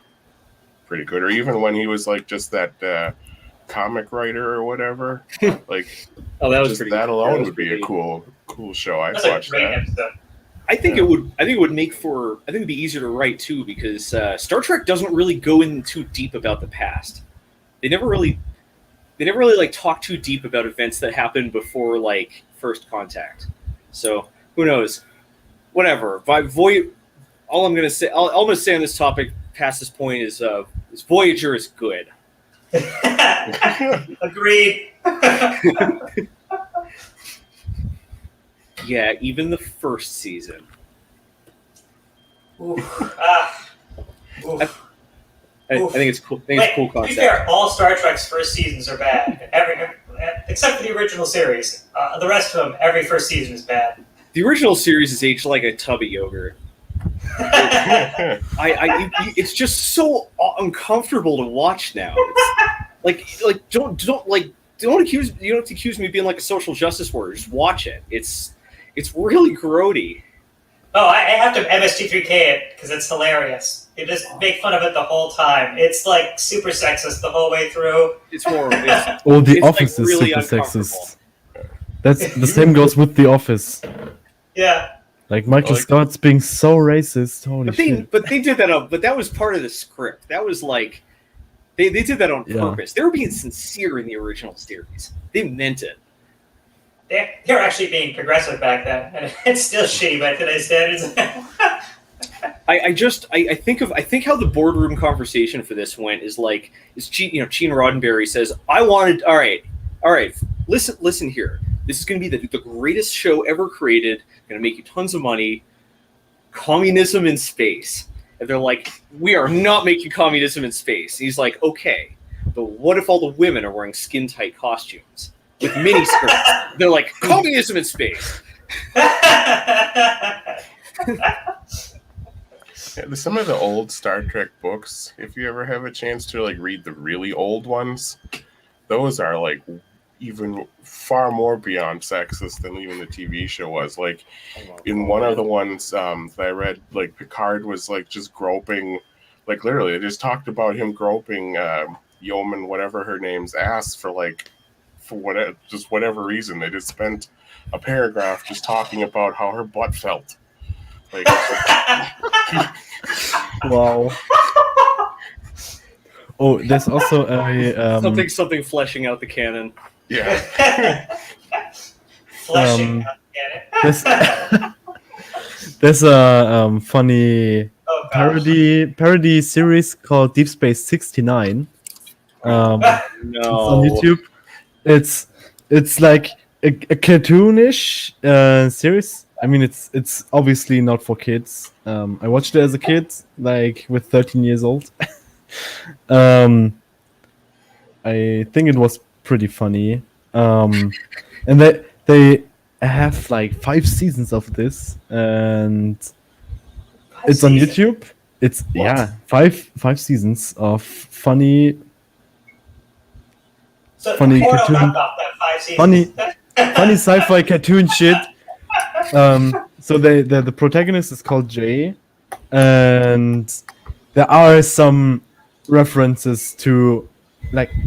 pretty good, or even when he was like just that comic writer or whatever. Like that was just pretty that good. alone That would be a cool show. I'd That's watch a great that. episode. I think it would. I think it would make for. I think it'd be easier to write too, because Star Trek doesn't really go in too deep about the past. They never really like talk too deep about events that happened before like First Contact. So who knows? Whatever. All I'm gonna say. All I'm gonna say on this topic past this point is Voyager is good. Agreed. Yeah, even the first season. Oof. Oof. I think it's cool. I think it's a cool To be concept. fair, all Star Trek's first seasons are bad. Except for the original series. The rest of them, every first season is bad. The original series is aged like a tub of yogurt. It's just so uncomfortable to watch now. It's like don't accuse you don't have to accuse me of being like a social justice warrior. Just watch it. It's really grody. Oh, I have to MST3K it because it's hilarious. You just make fun of it the whole time. It's like super sexist the whole way through. It's horrible. The Office is really super sexist. That's the same goes with The Office. Yeah. Like Michael Scott's being so racist. Holy shit. But they did that. But that was part of the script. That was like they did that on purpose. They were being sincere in the original series. They meant it. They were actually being progressive back then, and it's still shitty by today's standards. I think how the boardroom conversation for this went is Gene Roddenberry says, all right, listen here. This is going to be the greatest show ever created. Going to make you tons of money. Communism in space. And they're like, we are not making communism in space. And he's like, okay, but what if all the women are wearing skin tight costumes with mini skirts? They're like, communism in space. Some of the old Star Trek books, if you ever have a chance to read the really old ones, those are even far more beyond sexist than even the TV show was. In one of the ones that I read, Picard was just groping, literally, they just talked about him groping Yeoman, whatever her name's ass for whatever reason. They just spent a paragraph just talking about how her butt felt. Wow. Oh, there's also a something fleshing out the canon. Yeah. Fleshing out the canon. There's a funny parody series called Deep Space 69. No. It's on YouTube. It's like a cartoonish series. I mean, it's obviously not for kids. I watched it as a kid, with 13 years old. I think it was pretty funny. And they have 5 seasons of this, and it's on YouTube. It's 5 seasons of funny cartoon, funny sci-fi cartoon shit. So the protagonist is called Jay, and there are some references to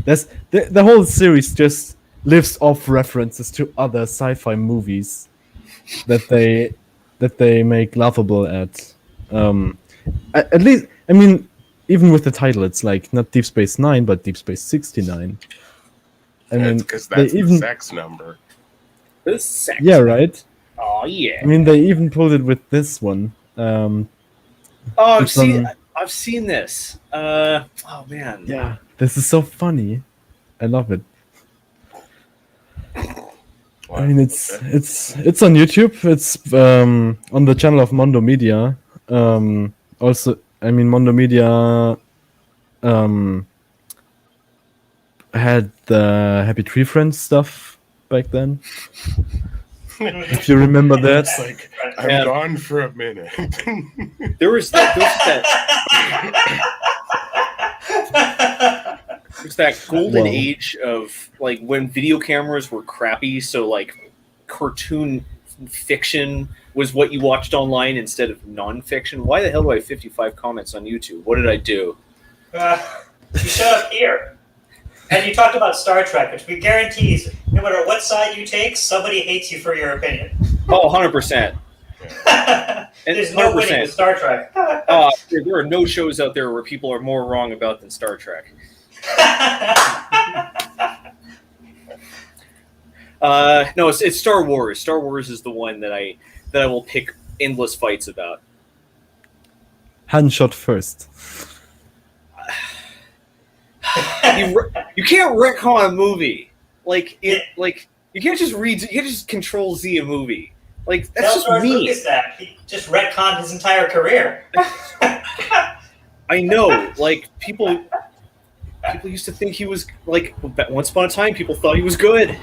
there's the whole series just lives off references to other sci-fi movies that they make laughable at. At least, I mean, even with the title, it's not Deep Space 9, but Deep Space 69. I mean, because that's the sex number. The sex. Yeah, right. Oh yeah. I mean, they even pulled it with this one. I've seen this. Oh man. Yeah, this is so funny. I love it. I mean, it's on YouTube. It's on the channel of Mondo Media. Also, I mean, Mondo Media had the Happy Tree Friends stuff back then. If you remember that. It's I'm gone for a minute. There was that golden age of when video cameras were crappy, so cartoon fiction was what you watched online instead of non-fiction. Why the hell do I have 55 comments on YouTube? What did I do? You showed up here. And you talked about Star Trek, which we guarantees, no matter what side you take, somebody hates you for your opinion. Oh, 100%. There's no winning with Star Trek. There are no shows out there where people are more wrong about than Star Trek. No, it's Star Wars. Star Wars is the one that I will pick endless fights about. Hand shot first. You can't retcon a movie. You can't just read. You can't just Control Z a movie. That's just me. He just retconned his entire career. I know. People used to think he was once upon a time. People thought he was good.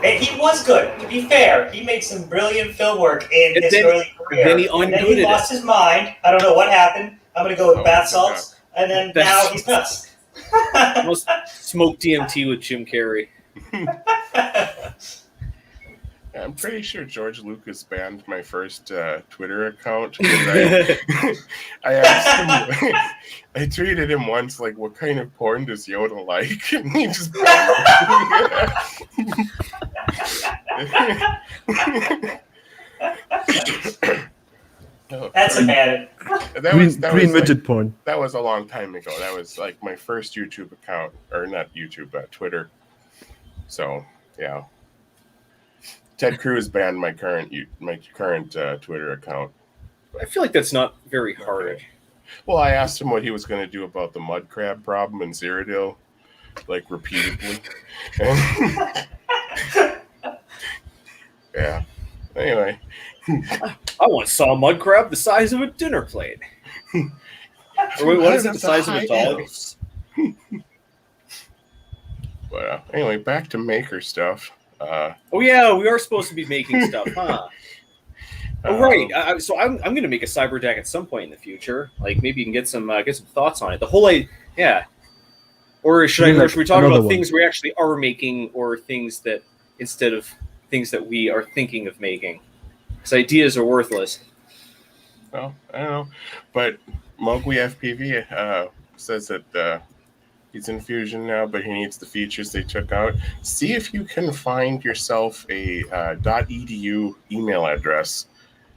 And he was good. To be fair, he made some brilliant film work in his early career. And then he lost his mind. I don't know what happened. I'm going to go with bath salts. And then now he's nuts. Almost smoked DMT with Jim Carrey. I'm pretty sure George Lucas banned my first Twitter account. I asked him, I tweeted him once, like, what kind of porn does Yoda like? And he just banned it. That's a bad. Green midget porn. That was a long time ago. That was like my first YouTube account, or not YouTube, but Twitter. So yeah, Ted Cruz banned my current Twitter account. I feel like that's not very hard. Okay. Well, I asked him what he was going to do about the mud crab problem in Cyrodiil, like repeatedly. Yeah. Anyway. I once saw a mud crab the size of a dinner plate. Or wait, what is it? The size of a dog? But anyway, back to maker stuff. Oh yeah, we are supposed to be making stuff, huh? Oh right. So I'm going to make a cyber deck at some point in the future. Like maybe you can get some thoughts on it. The whole yeah. Or should we talk about things we actually are making, or things that instead of things that we are thinking of making? Because ideas are worthless. Well, I don't know, but Mowgli FPV says that he's in Fusion now, but he needs the features they took out. See if you can find yourself a .edu email address.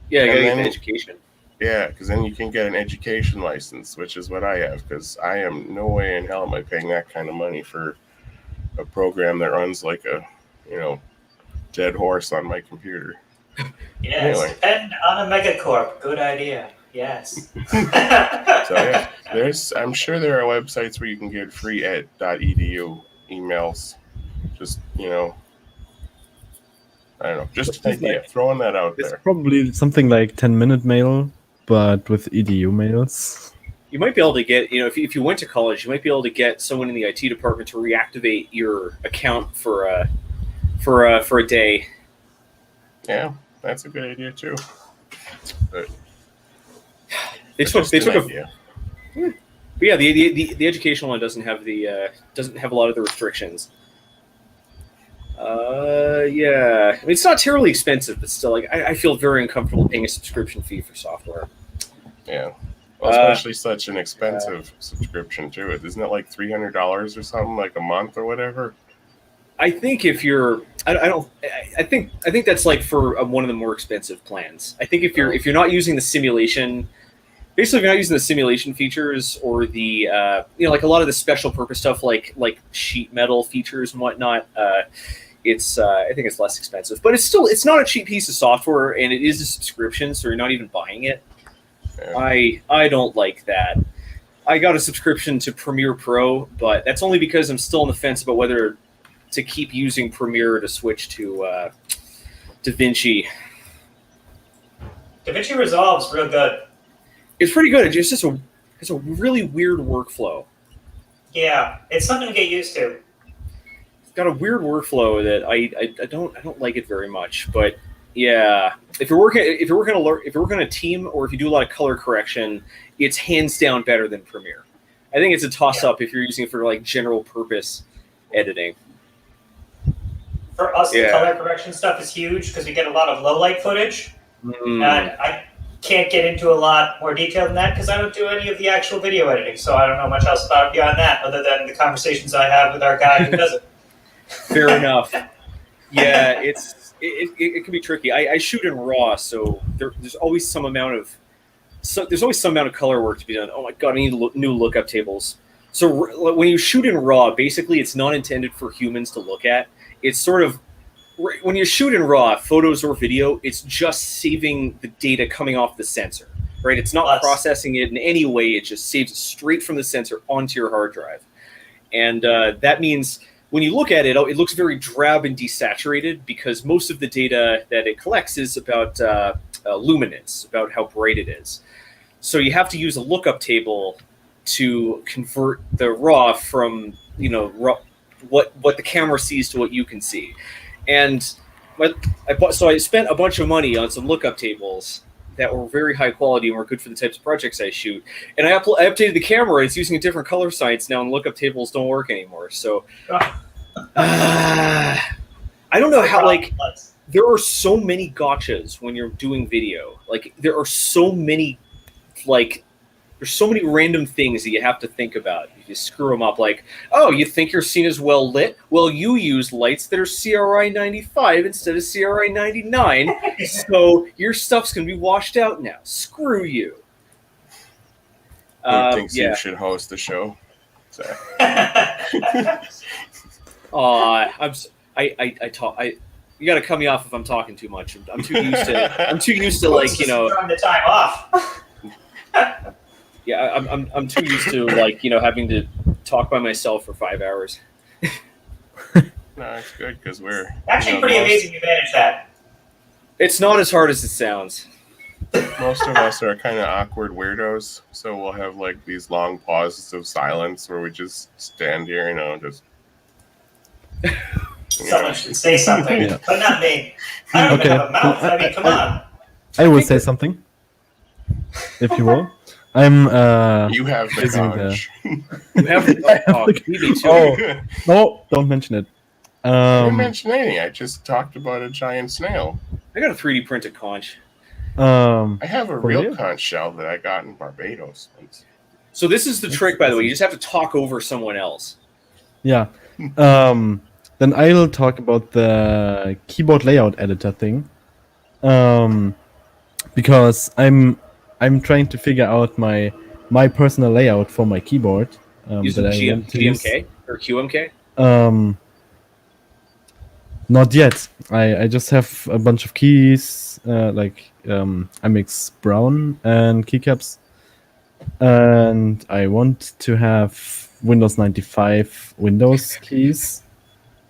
Yeah, you gotta get an education. Yeah, because then you can get an education license, which is what I have, because I am no way in hell am I paying that kind of money for a program that runs like a, dead horse on my computer. Yes, anyway. Depend on a megacorp. Good idea. Yes. So yeah, I'm sure there are websites where you can get free .edu emails. Just I don't know, just an idea. Throwing that out there. It's probably something like 10-minute mail, but with EDU mails. You might be able to get, if you went to college, you might be able to get someone in the IT department to reactivate your account for a day. Yeah, that's a good idea too. But they took idea. But yeah, the educational one doesn't have a lot of the restrictions. Yeah, I mean, it's not terribly expensive, but still, like, I feel very uncomfortable paying a subscription fee for software. Yeah, well, especially such an expensive subscription too. Isn't it like $300 or something, like a month or whatever? I think if you're, I think that's like for one of the more expensive plans. I think if you're not using the simulation, basically if you're not using the simulation features or the like a lot of the special purpose stuff like sheet metal features and whatnot, I think it's less expensive. But it's not a cheap piece of software, and it is a subscription, so you're not even buying it. Yeah. I don't like that. I got a subscription to Premiere Pro, but that's only because I'm still on the fence about whether to keep using Premiere to switch to DaVinci. DaVinci Resolve's real good. It's pretty good. It's a really weird workflow. Yeah, it's something to get used to. It's got a weird workflow that I don't like it very much. But yeah, if you're working on a team, or if you do a lot of color correction, it's hands down better than Premiere. I think it's a toss up if you're using it for like general purpose editing. For us, the color correction stuff is huge because we get a lot of low light footage, and I can't get into a lot more detail than that because I don't do any of the actual video editing, so I don't know much else about it beyond that, other than the conversations I have with our guy who does it. Fair enough. Yeah, it can be tricky. I shoot in RAW, so there's always some amount of color work to be done. Oh my god, I need new lookup tables. So when you shoot in RAW, basically it's not intended for humans to look at. It's sort of, when you shoot in RAW, photos or video, it's just saving the data coming off the sensor, right? It's not processing it in any way. It just saves it straight from the sensor onto your hard drive. And that means when you look at it, it looks very drab and desaturated because most of the data that it collects is about luminance, about how bright it is. So you have to use a lookup table to convert the RAW from, what the camera sees to what you can see. And so I spent a bunch of money on some lookup tables that were very high quality and were good for the types of projects I shoot. And I updated the camera. It's using a different color science now, and lookup tables don't work anymore. So I don't know how, like, there are so many gotchas when you're doing video. Like there are so many, like there's so many random things that you have to think about. You screw them up. Like, oh, you think your scene is well lit? Well, you use lights that are CRI 95 instead of CRI 99, so your stuff's gonna be washed out now. Screw you. Who thinks you should host the show? Sorry. You got to cut me off if I'm talking too much. I'm too used to. I'm too used to like Trying the time off. Yeah, I'm too used to like having to talk by myself for 5 hours. No, it's good because we're actually pretty amazing you managed that. It's not as hard as it sounds. Most of us are kind of awkward weirdos, so we'll have like these long pauses of silence where we just stand here, just. Someone should say something, but not me. I don't even have a mouth. I mean, come on. I will say something, if you will. I'm. You have the conch. You have the Oh no! Don't mention it. I didn't mention anything. I just talked about a giant snail. I got a 3D printed conch. I have a real conch shell that I got in Barbados once. So this is the trick, by the way. You just have to talk over someone else. Yeah. Then I'll talk about the keyboard layout editor thing. Because I'm trying to figure out my personal layout for my keyboard. Using GMK or QMK? Not yet. I just have a bunch of keys, like MX Brown and keycaps, and I want to have Windows 95 Windows keys.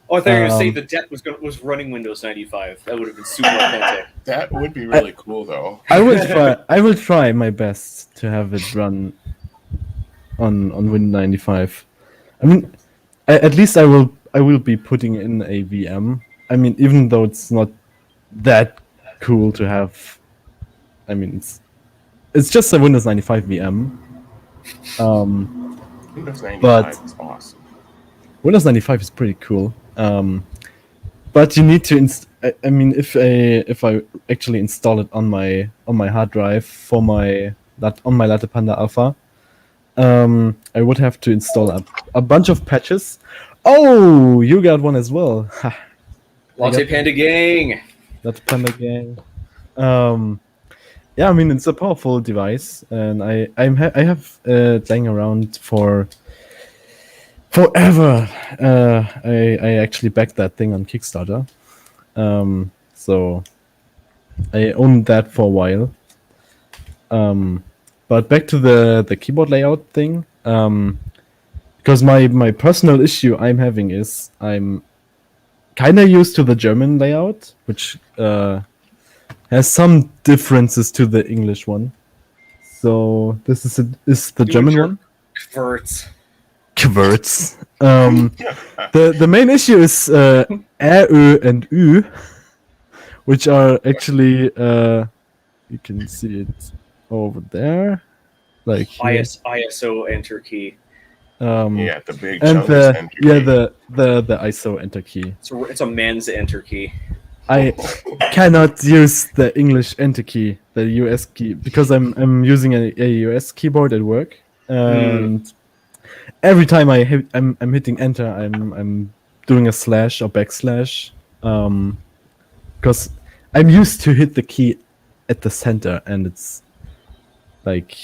Oh, I thought you were going to say the deck was running Windows 95. That would have been super authentic. That would be really cool, though. I will try my best to have it run on Windows 95. I mean, at least I will be putting in a VM. I mean, even though it's not that cool to have. I mean, it's just a Windows 95 VM. Windows 95 is awesome. Windows 95 is pretty cool. But you need to. I mean, if I actually install it on my hard drive on my Latte Panda Alpha, I would have to install a bunch of patches. Oh, you got one as well. Latte Panda Gang. Latte Panda Gang. Yeah, I mean it's a powerful device, and I have laying around for forever. I actually backed that thing on Kickstarter, so I owned that for a while. But back to the keyboard layout thing, because my personal issue I'm having is I'm kind of used to the German layout, which has some differences to the English one. So this is the German one. Quirts. The main issue is Ä, Ö, and Ü, which are actually you can see it over there, like ISO enter key. The big and enter key. the ISO enter key. So it's a man's enter key. I cannot use the English enter key, the US key, because I'm using a US keyboard at work, and every time I'm hitting enter, I'm doing a slash or backslash, because I'm used to hit the key at the center, and it's like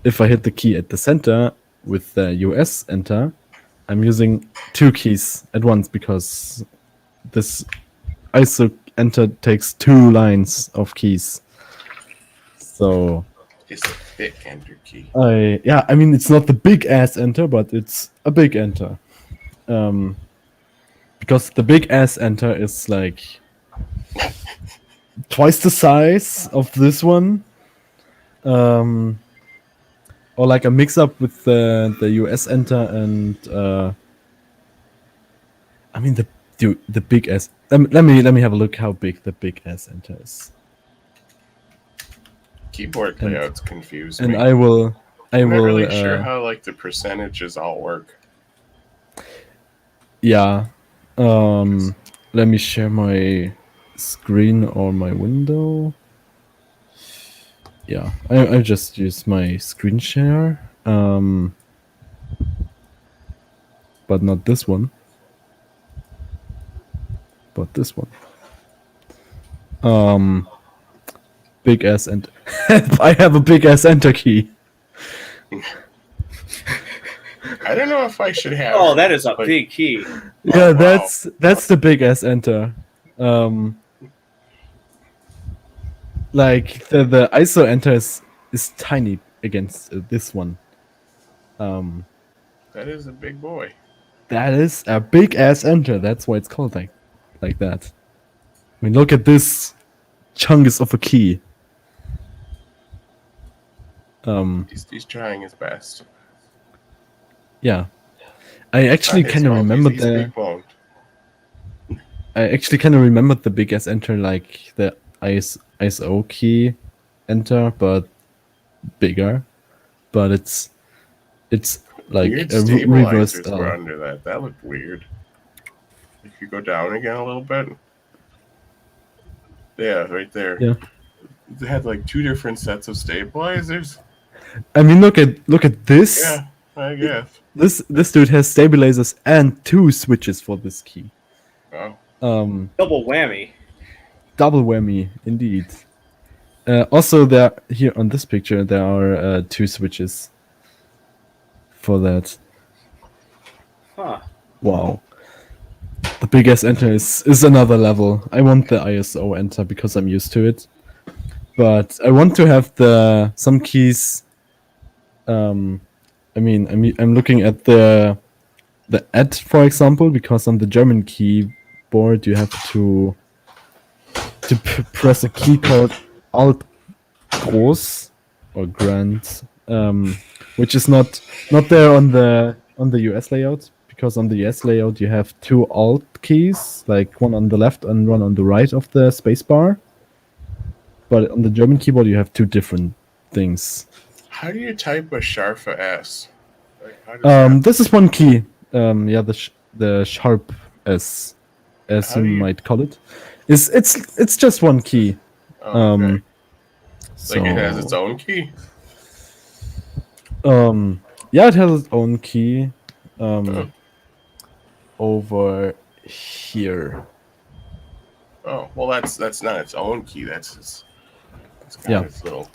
if I hit the key at the center with the US enter, I'm using two keys at once because this ISO enter takes 2 lines of keys. So it's a thick enter key. I mean it's not the big ass enter, but it's a big enter. Because the big ass enter is like twice the size of this one. Or like a mix up with the US enter and I mean the big S. Let me have a look how big the big S enter is. Keyboard layouts confuse me. And I will. I'm not really sure how like the percentages all work. Yeah. Let me share my screen or my window. Yeah, I just use my screen share, but not this one, but this one. Big ass enter. I have a big ass enter key. I don't know if I should have. Oh, that is a big key. Yeah, wow. That's the big ass enter. Like the ISO enter is tiny against this one. That is a big boy. That is a big ass enter. That's why it's called like that. I mean, look at this chungus of a key. He's trying his best. Yeah, I actually kind of remembered the big ass enter, like the ISO key enter, but bigger. But it's like weird a reversed. Were under that. That looked weird. If you go down again a little bit. Yeah, right there. Yeah. They had like 2 different sets of stabilizers. I mean, look at this. Yeah, I guess. This dude has stabilizers and 2 switches for this key. Oh. Double whammy. Double whammy, indeed. Also, there here on this picture there are 2 switches for that. Huh. Wow. The big ass enter is another level. I want the ISO enter because I'm used to it, but I want to have some keys. I'm looking at the add, for example, because on the German keyboard you have to press a key called Alt Groß or Grand, which is not there on the US layout. Because on the US layout you have 2 Alt keys, like one on the left and one on the right of the spacebar. But on the German keyboard you have 2 different things. How do you type a Scharfe S? Like, this is one key. The sharp S, as you might call it, it's just one key. Oh, okay. Like it has its own key. Yeah, it has its own key. Over here. Oh well, that's not its own key. That's its little.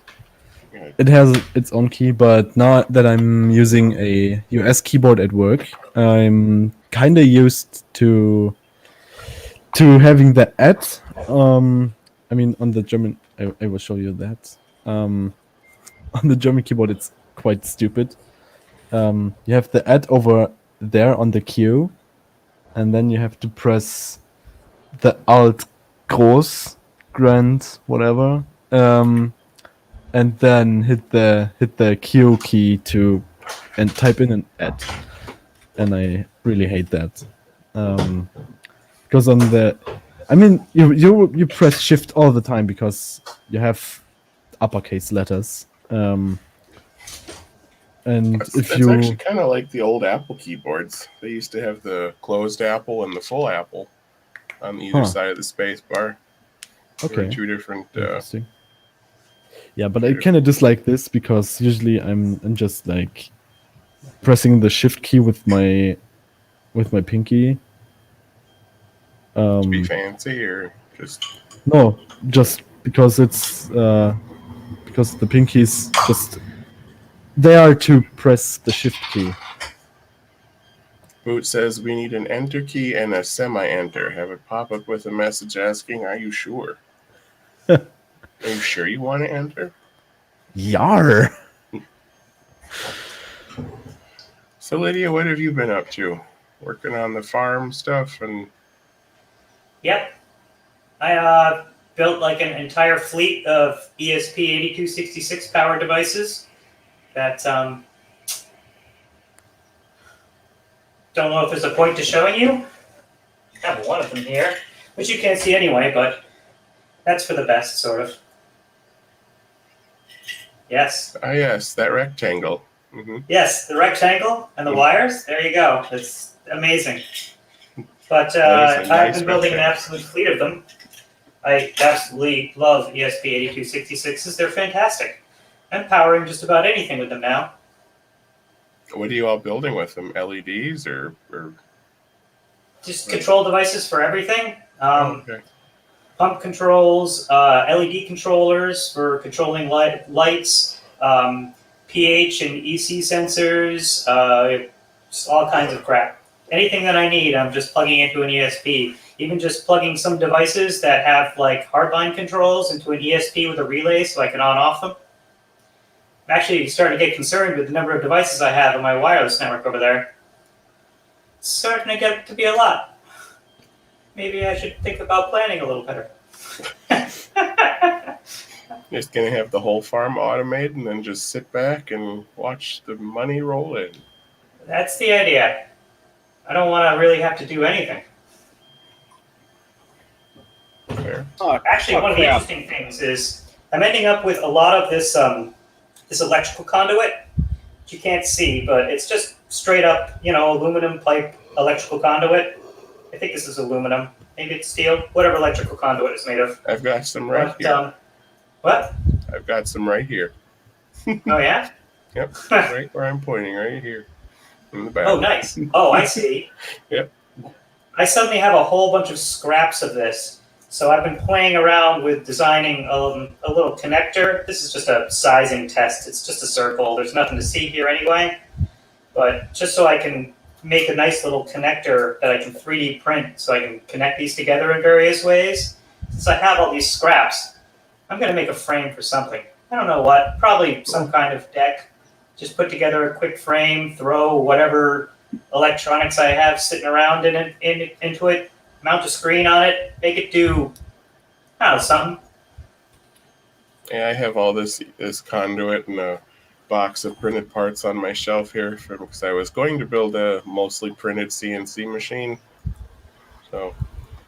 Yeah. It has its own key, but now that I'm using a US keyboard at work, I'm kind of used to having the add. I mean, on the German, I will show you that. On the German keyboard, it's quite stupid. You have the add over there on the Q, and then you have to press the Alt Groß, Grand, whatever, and then hit the Q key and type in an add. And I really hate that, because on the, I mean, you press Shift all the time because you have uppercase letters. And that's actually kind of like the old Apple keyboards. They used to have the closed Apple and the full Apple on either side of the space bar. Okay. 2 different. Interesting. Yeah, but I kind of dislike this because usually I'm just like pressing the Shift key with my pinky. To be fancy or just? No, just because it's because the pinkies just. They are to press the Shift key. Boot says we need an enter key and a semi-enter. Have it pop up with a message asking, "Are you sure? Are you sure you want to enter?" Yar. So Lydia, what have you been up to? Working on the farm stuff and. Yep, I built like an entire fleet of ESP8266 power devices. That don't know if there's a point to showing you. I have one of them here, which you can't see anyway, but that's for the best, sort of. Yes. Ah, yes, that rectangle. Mm-hmm. Yes, the rectangle and the wires. There you go. It's amazing. But I've been building an absolute fleet of them. I absolutely love ESP8266s. They're fantastic. I'm powering just about anything with them now. What are you all building with them? LEDs or Just control devices for everything. okay. Pump controls, LED controllers for controlling lights, pH and EC sensors, just all kinds of crap. Anything that I need, I'm just plugging into an ESP. Even just plugging some devices that have like hardline controls into an ESP with a relay so I can on-off them. I'm actually starting to get concerned with the number of devices I have on my wireless network over there. It's starting to get to be a lot. Maybe I should think about planning a little better. Just gonna have the whole farm automated and then just sit back and watch the money roll in. That's the idea. I don't want to really have to do anything. Fair. Actually, one of the interesting things is I'm ending up with a lot of this this electrical conduit, which you can't see, but it's just straight up, aluminum pipe electrical conduit. I think this is aluminum. Maybe it's steel. Whatever electrical conduit it's made of. I've got some right here. What? I've got some right here. Oh, yeah? Yep. Right where I'm pointing, right here. In the back. Oh, nice. Oh, I see. Yep. I suddenly have a whole bunch of scraps of this. So I've been playing around with designing a little connector. This is just a sizing test. It's just a circle. There's nothing to see here anyway. But just so I can make a nice little connector that I can 3D print so I can connect these together in various ways. Since I have all these scraps, I'm going to make a frame for something. I don't know what. Probably some kind of deck. Just put together a quick frame, throw whatever electronics I have sitting around into it, mount a screen on it, make it do, I don't know, something. Yeah, I have all this conduit and a box of printed parts on my shelf here because I was going to build a mostly printed CNC machine. So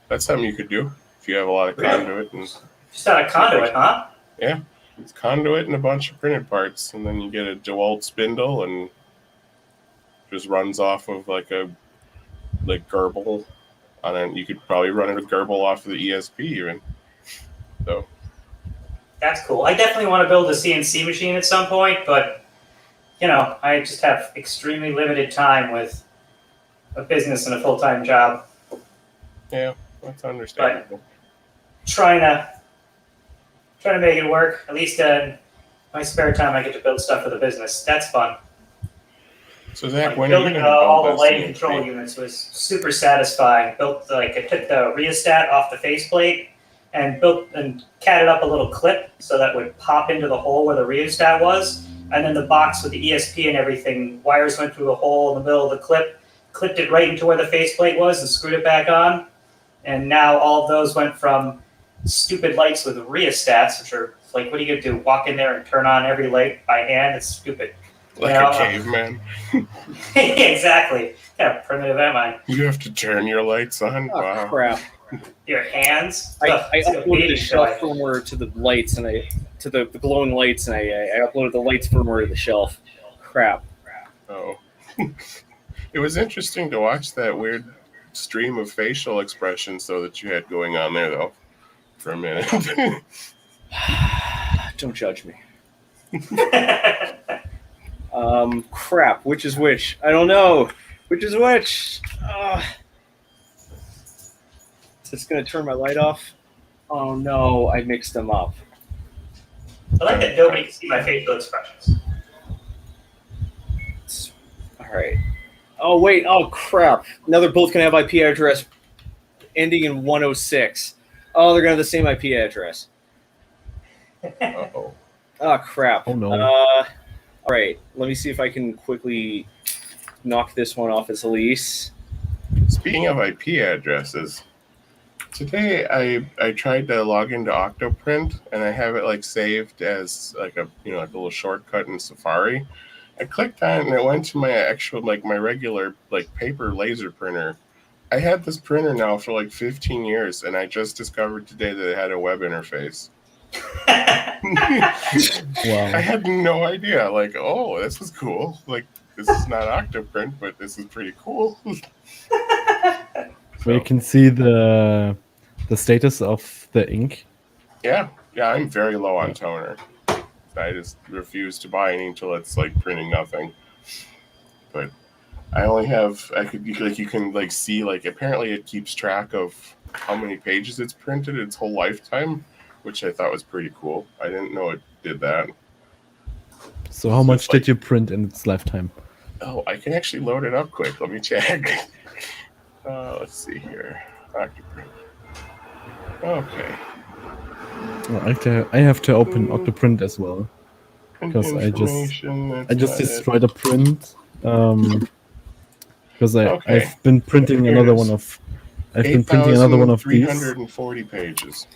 that's something you could do if you have a lot of conduit. And just out of conduit, huh? Yeah, it's conduit and a bunch of printed parts, and then you get a DeWalt spindle and just runs off of like Gerbil on it. You could probably run a Gerbil off of the ESP even. So that's cool. I definitely want to build a CNC machine at some point, but I just have extremely limited time with a business and a full-time job. Yeah, that's understandable. But trying to make it work. At least in my spare time, I get to build stuff for the business. That's fun. So Zach, when building are you all the lighting CNC control units was super satisfying. I took the rheostat off the faceplate and catted up a little clip so that would pop into the hole where the rheostat was, and then the box with the ESP and everything, wires went through the hole in the middle of the clip, clipped it right into where the faceplate was, and screwed it back on. And now all of those went from stupid lights with rheostats, which are like, what are you gonna do? Walk in there and turn on every light by hand? It's stupid. Like a caveman. Exactly. Kind of primitive am I? You have to turn your lights on. Oh, wow. Crap. Your hands? I uploaded the shelf firmware to the lights to the glowing lights, and I uploaded the lights firmware to the shelf. Crap. Oh. It was interesting to watch that weird stream of facial expressions though that you had going on there though for a minute. Don't judge me. Crap. Which is which? I don't know. Which is which? It's going to turn my light off. Oh no, I mixed them up. I like that nobody can see my facial expressions. All right. Oh wait. Oh crap. Now they're both going to have IP address ending in 106. Oh, they're going to have the same IP address. Uh-oh. Oh crap. Oh no. All right. Let me see if I can quickly knock this one off its lease. Speaking of IP addresses, today I tried to log into Octoprint and I have it like saved as like a like a little shortcut in Safari. I clicked on it and it went to my actual my regular paper laser printer. I had this printer now for like 15 years and I just discovered today that it had a web interface. Wow. I had no idea. Oh, this is cool. This is not Octoprint, but this is pretty cool. Where you can see the status of the ink? Yeah, I'm very low on toner. I just refuse to buy any until it's like printing nothing. But I only have you can like see like apparently it keeps track of how many pages it's printed its whole lifetime, which I thought was pretty cool. I didn't know it did that. So how much did you print in its lifetime? Oh, I can actually load it up quick. Let me check. Let's see here. Octoprint. Okay. Well, I have to open Octoprint as well because I just destroyed a print because I've been printing another one of these. 340 pages.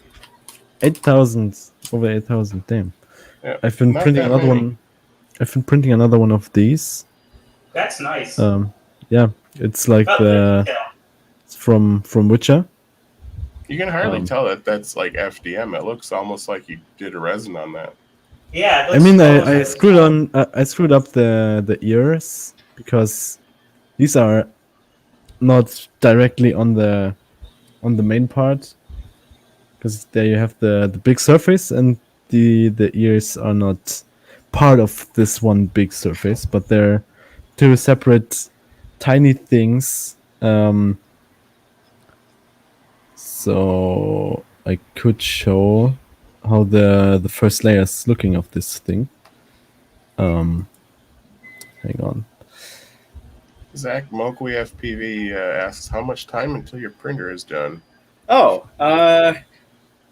8,000 over 8,000. Damn. Yeah, I've been printing another one. I've been printing another one of these. That's nice. Yeah, it's like it's from Witcher. You can hardly tell that that's like FDM. It looks almost like you did a resin on that. Yeah. I mean, I screwed up the ears because these are not directly on the main part, because there you have the big surface and the ears are not part of this one big surface, but they're two separate tiny things. So I could show how the first layer is looking of this thing. Hang on. Zach Mokwe FPV asks, how much time until your printer is done? Oh,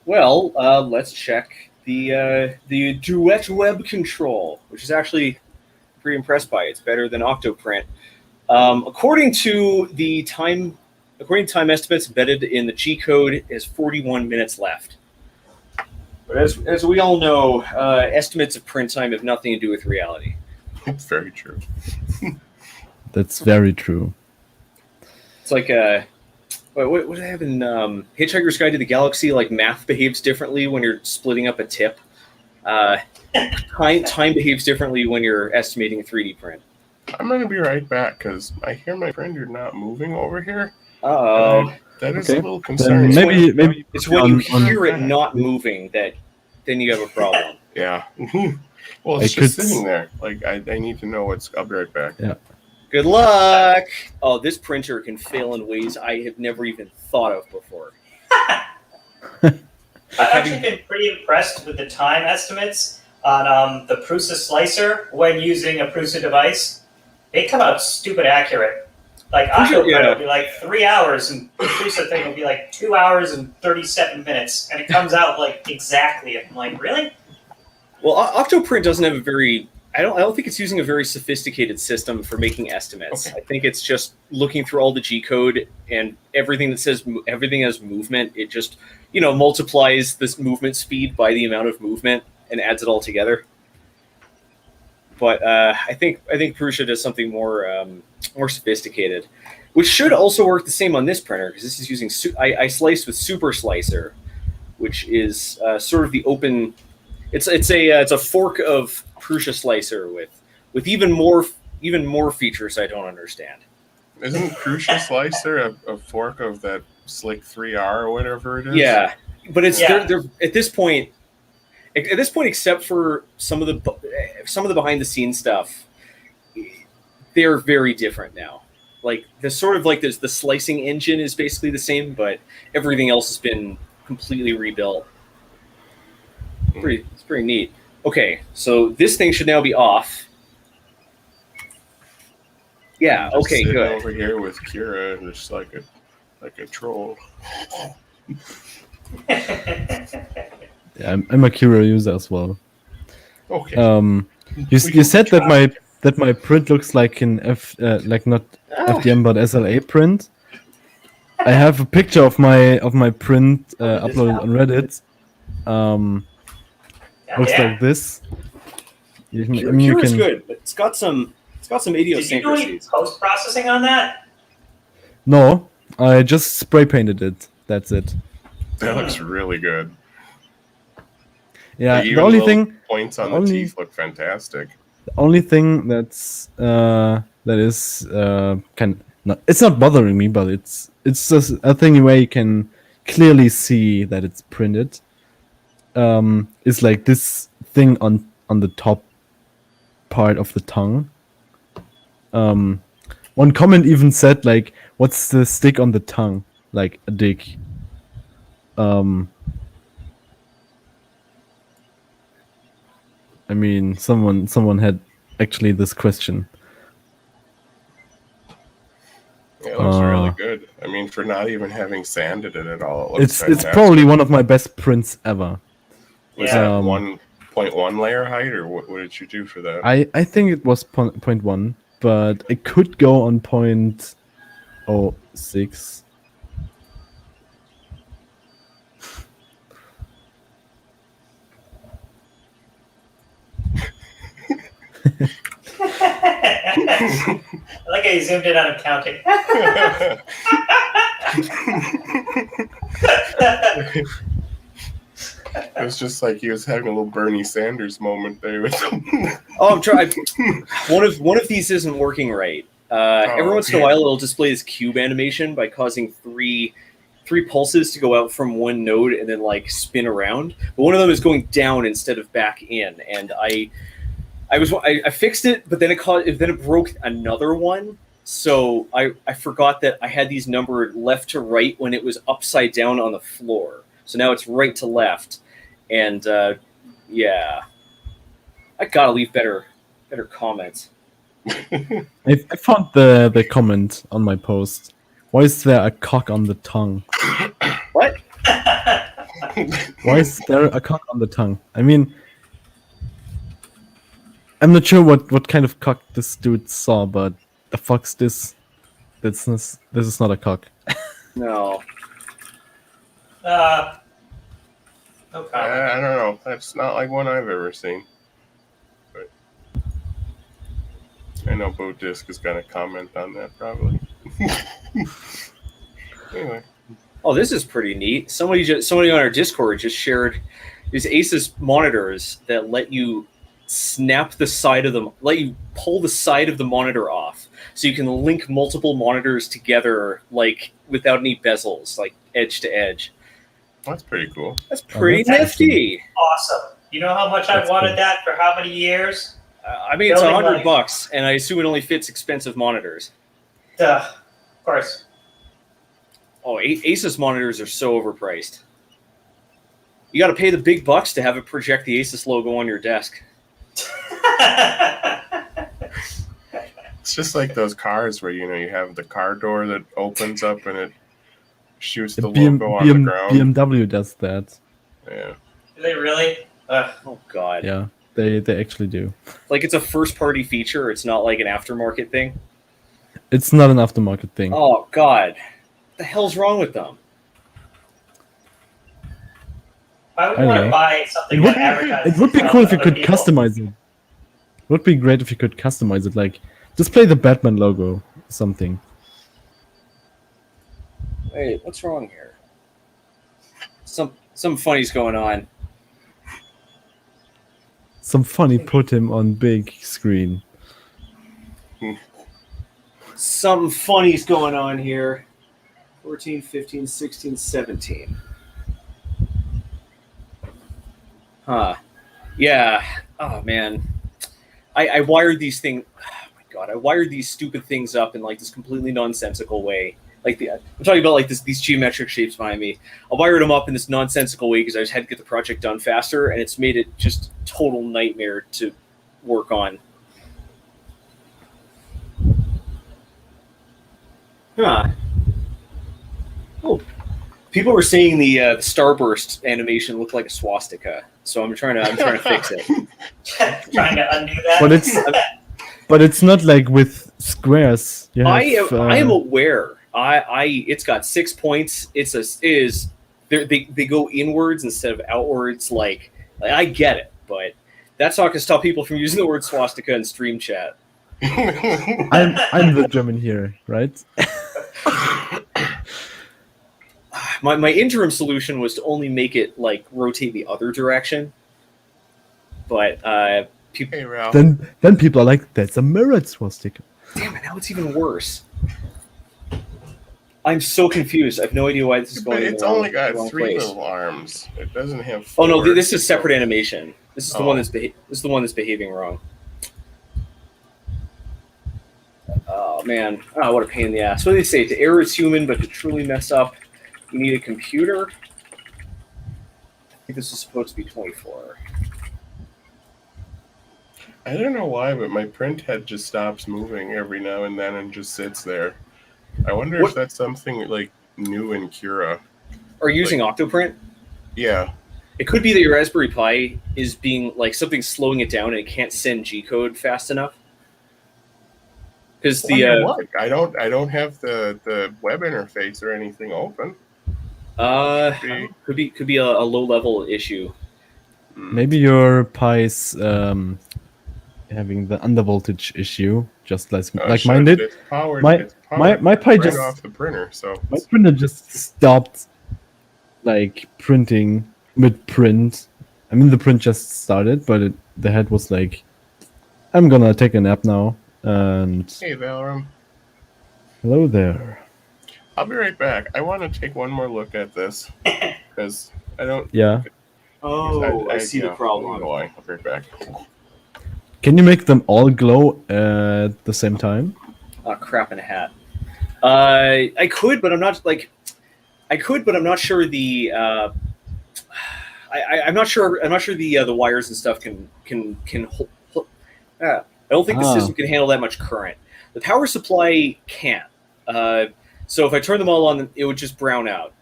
well, let's check the Duet Web Control, which is actually pretty impressed by. It's better than Octoprint. According to time estimates embedded in the G code, is 41 minutes left. But as we all know, estimates of print time have nothing to do with reality. It's very true. That's very true. It's like what do they have in Hitchhiker's Guide to the Galaxy? Like math behaves differently when you're splitting up a tip. Time behaves differently when you're estimating a 3D print. I'm going to be right back because I hear my printer not moving over here. Oh, that is a little concerning. Maybe it's when you hear it not moving that then you have a problem. Yeah. Well, it's just sitting there. Like I need to know what's. I'll be right back. Yeah. Good luck. Oh, this printer can fail in ways I have never even thought of before. I've actually been pretty impressed with the time estimates on the Prusa slicer when using a Prusa device. They come out stupid accurate. Like Octoprint will be like 3 hours, and the Prusa thing will be like 2 hours and 37 minutes, and it comes out like exactly. I'm like, really? Well, Octoprint doesn't have a very. I don't think it's using a very sophisticated system for making estimates. Okay. I think it's just looking through all the G code and everything that says everything has movement. It just multiplies this movement speed by the amount of movement and adds it all together. But I think Prusa does something more sophisticated, which should also work the same on this printer because this is using I sliced with Super Slicer, which is sort of the open. It's a fork of Prusa Slicer with even more features I don't understand. Isn't Prusa Slicer a fork of that Slick 3R or whatever it is? Yeah, but it's they're at this point, except for some of the behind the scenes stuff, they're very different now. Like the slicing engine is basically the same, but everything else has been completely rebuilt. It's pretty neat. Okay, so this thing should now be off. Yeah. Okay. Good. Over here with Kira, just like a troll. Yeah, I'm a Kira user as well. Okay. You said that my print looks like an not FDM but SLA print. I have a picture of my print uploaded on Reddit. Looks like this. Cura's good, but it's got some idiosyncrasies. Did you do any post processing on that? No, I just spray painted it. That's it. That looks really good. Yeah, the only thing points on the teeth look fantastic. The only thing that is it's not bothering me, but it's just a thing where you can clearly see that it's printed is like this thing on the top part of the tongue. One comment even said like, "What's the stick on the tongue?" Like a dick. I mean, someone had actually this question. Yeah, it looks really good. I mean, for not even having sanded it at all, it looks it's fantastic. It's probably one of my best prints ever. Was that 1.1 layer height, or what did you do for that? I think it was 0.1, but it could go on 0.06. I like how you zoomed in on him counting. It was just like he was having a little Bernie Sanders moment there with him. I'm trying. One of these isn't working right. Every once in a while, it'll display this cube animation by causing three pulses to go out from one node and then like spin around. But one of them is going down instead of back in, and I fixed it, but then it broke another one. So I forgot that I had these numbered left to right when it was upside down on the floor. So now it's right to left, and yeah, I gotta leave better comments. I found the comment on my post. Why is there a cock on the tongue? What? Why is there a cock on the tongue? I mean, I'm not sure what kind of cock this dude saw, but the fuck's this? This is not a cock. No. No comment. I don't know. That's not like one I've ever seen. But I know Bo Disc is gonna comment on that probably. Anyway. Oh, this is pretty neat. Somebody on our Discord just shared these Asus monitors that let you let you pull the side of the monitor off, so you can link multiple monitors together, like without any bezels, like edge to edge. That's pretty cool. That's pretty nifty. Awesome. You know how much I've wanted that for how many years? I mean, it's $100, and I assume it only fits expensive monitors. Of course. Oh, Asus monitors are so overpriced. You got to pay the big bucks to have it project the Asus logo on your desk. It's just like those cars where you have the car door that opens up and it shoots the logo on the ground. BMW does that. Yeah. Do they really? Oh god. Yeah, they actually do. Like it's a first party feature. It's not like an aftermarket thing. It's not an aftermarket thing. Oh god, what the hell's wrong with them? I would want to buy something that advertises. It would be cool if you could customize it. It would be great if you could customize it, like display the Batman logo, or something. Wait, what's wrong here? Some funny's going on. Some funny put him on big screen. Something funny's going on here. 14, 15, 16, 17. Huh. Yeah. Oh, man. I wired these things... Oh, my God. I wired these stupid things up in, like, this completely nonsensical way. Like, I'm talking about, like, these geometric shapes behind me. I wired them up in this nonsensical way because I just had to get the project done faster, and it's made it just total nightmare to work on. Huh. Oh. People were saying the starburst animation looked like a swastika, so I'm trying to fix it. Trying to undo that. But it's not like with squares. I am aware. It's got 6 points. They go inwards instead of outwards. Like I get it, but that's not going to stop people from using the word swastika in stream chat. I'm the German here, right? My interim solution was to only make it like rotate the other direction, but people. Hey, Ralph. Then people are like, "That's a mirrored swastika." Damn it! Now it's even worse. I'm so confused. I have no idea why this is But going. it's only got 3 little arms. It doesn't have 4. Oh no, this is separate animation. This is the one that's this is the one that's behaving wrong. Oh man, what a pain in the ass. What do they say? To err is human, but to truly mess up, you need a computer. I think this is supposed to be 24. I don't know why, but my print head just stops moving every now and then and just sits there. I wonder if that's something like new in Cura. Are you using Octoprint? Yeah. It could be that your Raspberry Pi is being like something's slowing it down and it can't send G-code fast enough. Because the I don't have the web interface or anything open. Could be a low level issue. Maybe your Pi's having the undervoltage issue, just like mine did. It's powered, my Pi right just off the printer, so my printer just stopped like printing mid-print. I mean, the print just started, but the head was like, "I'm gonna take a nap now." And hey, Valorum. Hello there. I'll be right back. I want to take one more look at this because I don't. Yeah. Oh, I see the problem. I'll be right back. Can you make them all glow at the same time? Oh, crap in a hat. I could, but I'm not like. I could, but I'm not sure the. I'm not sure. I'm not sure the wires and stuff can hold. I don't think the system can handle that much current. The power supply can't. So if I turn them all on, it would just brown out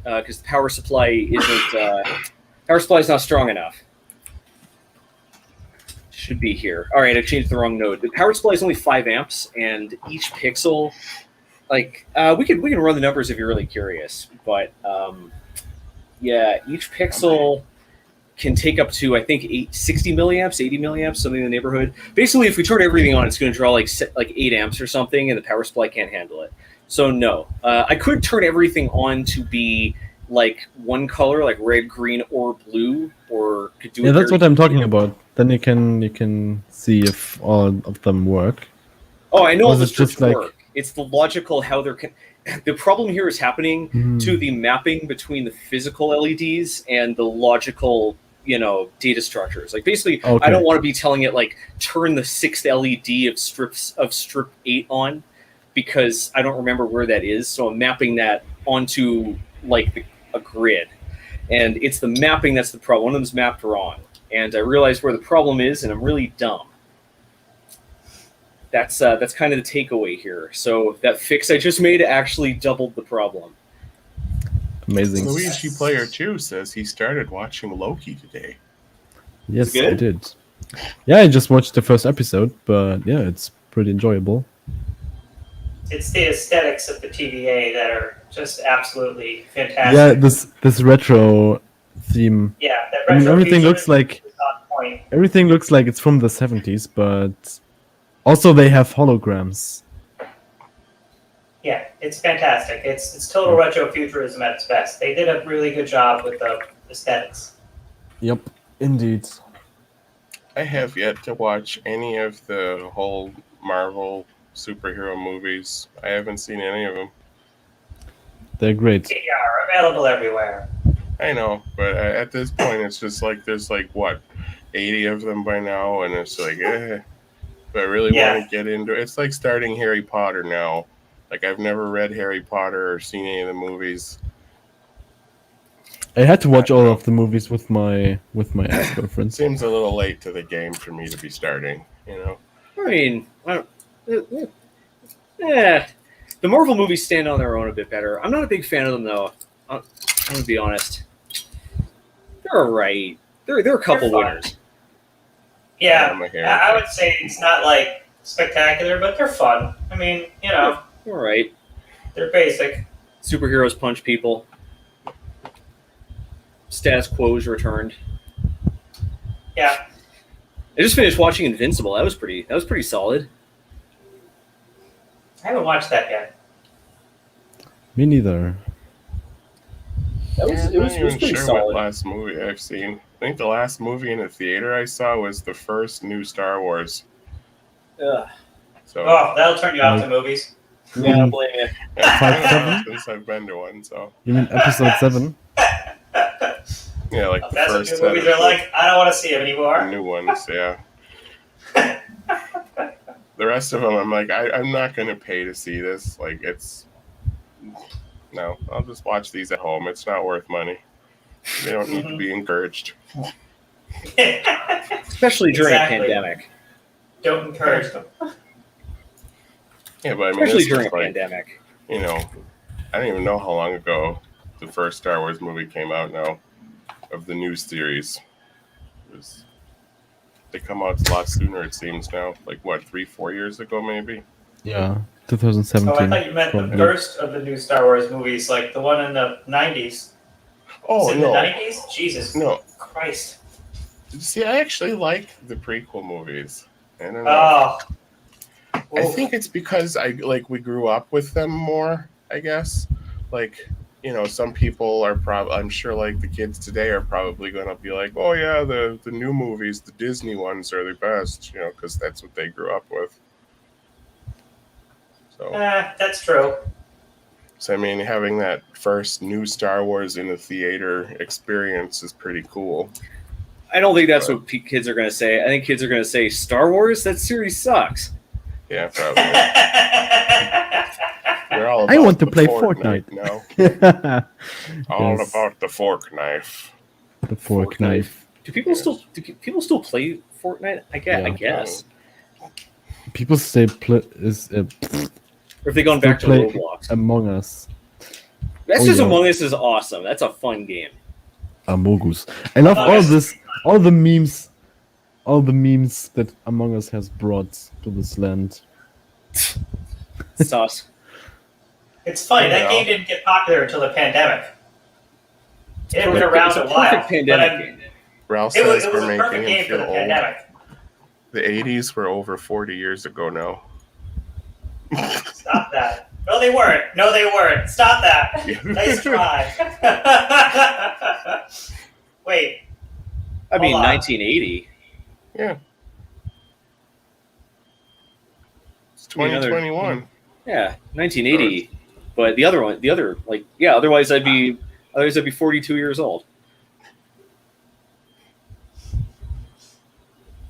because the power supply isn't. Power supply is not strong enough. Should be here. All right, I changed the wrong node. The power supply is only 5 amps, and each pixel, like we can run the numbers if you're really curious. But yeah, each pixel can take up to I think 60 milliamps, 80 milliamps, something in the neighborhood. Basically, if we turn everything on, it's going to draw like 8 amps or something, and the power supply can't handle it. So no, I could turn everything on to be like one color, like red, green, or blue, or could do. Yeah, that's what I'm talking about. Then you can see if all of them work. Oh, I know all this just work. It's the logical how they're. The problem here is happening to the mapping between the physical LEDs and the logical, data structures. Like basically, I don't want to be telling it like turn the 6th LED of strip 8 on, because I don't remember where that is. So I'm mapping that onto like a grid, and it's the mapping that's the problem. One of them's mapped wrong, and I realized where the problem is, and I'm really dumb. That's kind of the takeaway here. So that fix I just made actually doubled the problem. Amazing. Luigi Player 2 says he started watching Loki today. Yes, I did. Yeah, I just watched the first episode, but yeah, it's pretty enjoyable. It's the aesthetics of the TVA that are just absolutely fantastic. Yeah, this retro theme. Yeah, that retro everything looks like everything looks like it's from the 70s, but also they have holograms. Yeah, it's fantastic. It's total retrofuturism at its best. They did a really good job with the aesthetics. Yep, indeed. I have yet to watch any of the whole Marvel superhero movies. I haven't seen any of them. They're great. They are available everywhere. I know, but at this point, it's just like there's like what 80 of them by now, and it's like, But I really want to get into it. It's like starting Harry Potter now. Like I've never read Harry Potter or seen any of the movies. I had to watch all of the movies with my ex-girlfriend. Seems a little late to the game for me to be starting. I mean, the Marvel movies stand on their own a bit better. I'm not a big fan of them though. I'm gonna be honest. They're alright. They're a couple winners. Yeah, I would say it's not like spectacular, but they're fun. I mean, all right. They're basic. Superheroes punch people. Status quo is returned. Yeah. I just finished watching Invincible. That was pretty solid. I haven't watched that yet. Me neither. It was pretty sure solid. What last movie I've seen. I think the last movie in the theater I saw was the first new Star Wars. Ugh. So that'll turn you off to movies. Yeah, I don't blame you. Yeah, since I've been to one, so. You mean episode 7? Yeah, like the That's first what set movies of are like. I don't want to see them anymore. new ones, yeah. The rest of them, I'm like, I'm not going to pay to see this. Like, no, I'll just watch these at home. It's not worth money. They don't need to be encouraged. Especially during a pandemic. Don't encourage them. Yeah, but I mean, especially during a pandemic. You know, I don't even know how long ago the first Star Wars movie came out now of the new series. They come out a lot sooner, it seems now. Like, what, 3-4 years ago, maybe? Yeah, 2017. Oh, I thought you meant probably. the first of the new Star Wars movies, like the one in the 90s. Oh, no. No. The 90s? Jesus. No. Christ. See, I actually like the prequel movies. I don't know. Oh. I think it's because we grew up with them more, I guess. Like, you know, some people are I'm sure like the kids today are probably going to be like, oh yeah, the new movies, the Disney ones are the best, you know, because that's what they grew up with. So. That's true. So, I mean, having that first new Star Wars in a theater experience is pretty cool. I don't think that's what kids are going to say. I think kids are going to say, Star Wars? That series sucks. Yeah, probably. We're all I want to play Fortnite now. All about the fork knife. The fork knife. Do people still play Fortnite? I guess. People say or if they gone back to Roblox. Among Us. That's just Among Us is awesome. That's a fun game. Among Us. I love all the memes that Among Us has brought to this land. Sauce. It's funny, that game didn't get popular until the pandemic. It was around a while. Pandemic game. Ralph says we're making him feel old. Pandemic. The 80s were over 40 years ago now. Stop that. No, they weren't. Stop that. Nice try. Wait. I mean, 1980. Yeah. It's 2021. Yeah, 1980. But otherwise I'd be 42 years old.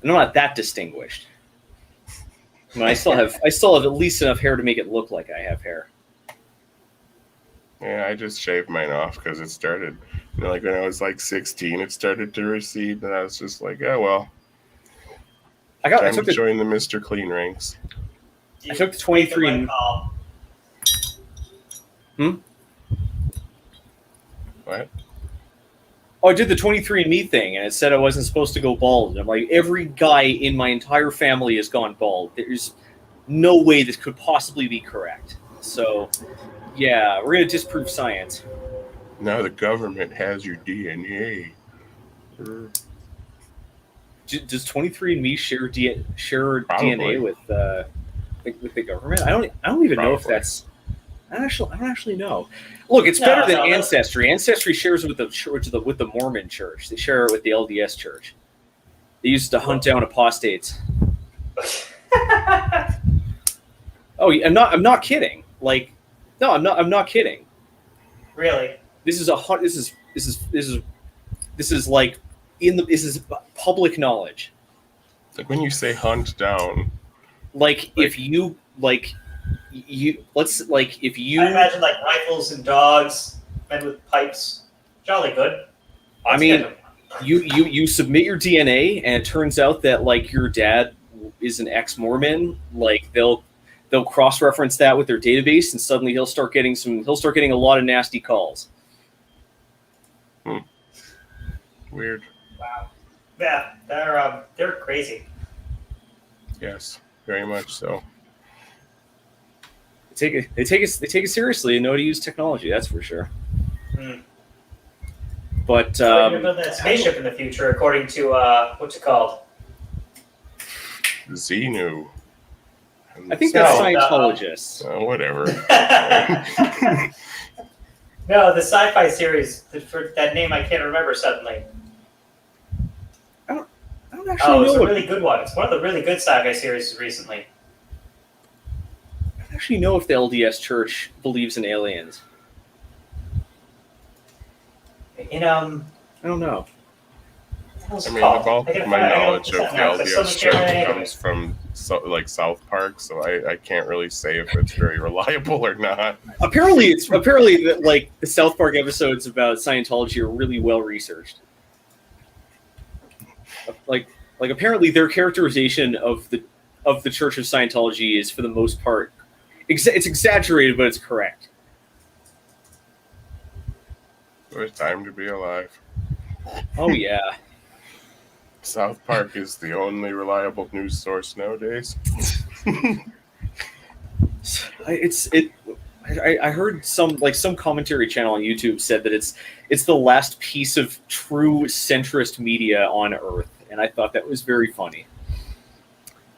And I'm not that distinguished. I mean, I still have at least enough hair to make it look like I have hair. Yeah, I just shaved mine off because it started, like when I was like 16, it started to recede, and I was just like, oh well. I took to join the Mr. Clean ranks. I took the 23 and What? Oh, I did the 23andMe thing, and it said I wasn't supposed to go bald. And I'm like, every guy in my entire family has gone bald. There's no way this could possibly be correct. So, yeah, we're going to disprove science. Now the government has your DNA. Does 23andMe share DNA with the government? I don't even know if that's. I don't actually know. Look, it's better than Ancestry. Ancestry shares with the Mormon Church. They share it with the LDS Church. They used to hunt down apostates. Oh, I'm not kidding. Like, no, I'm not kidding. Really? This is like this is public knowledge. Like when you say hunt down, if you I imagine like rifles and dogs, men with pipes. Jolly good. I mean, you submit your DNA, and it turns out that like your dad is an ex-Mormon. Like they'll cross-reference that with their database, and suddenly he'll start getting a lot of nasty calls. Weird. Wow. Yeah, they're crazy. Yes, very much so. They take it seriously and know how to use technology. That's for sure. But you're building a spaceship in the future, according to what's it called? Xenu. I think that's Scientologists. Whatever. No, the sci-fi series. For that name, I can't remember suddenly. I don't actually know. It's a really good one. It's one of the really good sci-fi series recently. I actually know if the LDS Church believes in aliens. I don't know. I mean, the bulk of my knowledge of the LDS Church comes from South Park, so I can't really say if it's very reliable or not. Apparently like the South Park episodes about Scientology are really well researched. Like apparently their characterization of the Church of Scientology is for the most part it's exaggerated, but it's correct. It's time to be alive. Oh yeah. South Park is the only reliable news source nowadays. I heard some commentary channel on YouTube said that it's the last piece of true centrist media on Earth, and I thought that was very funny.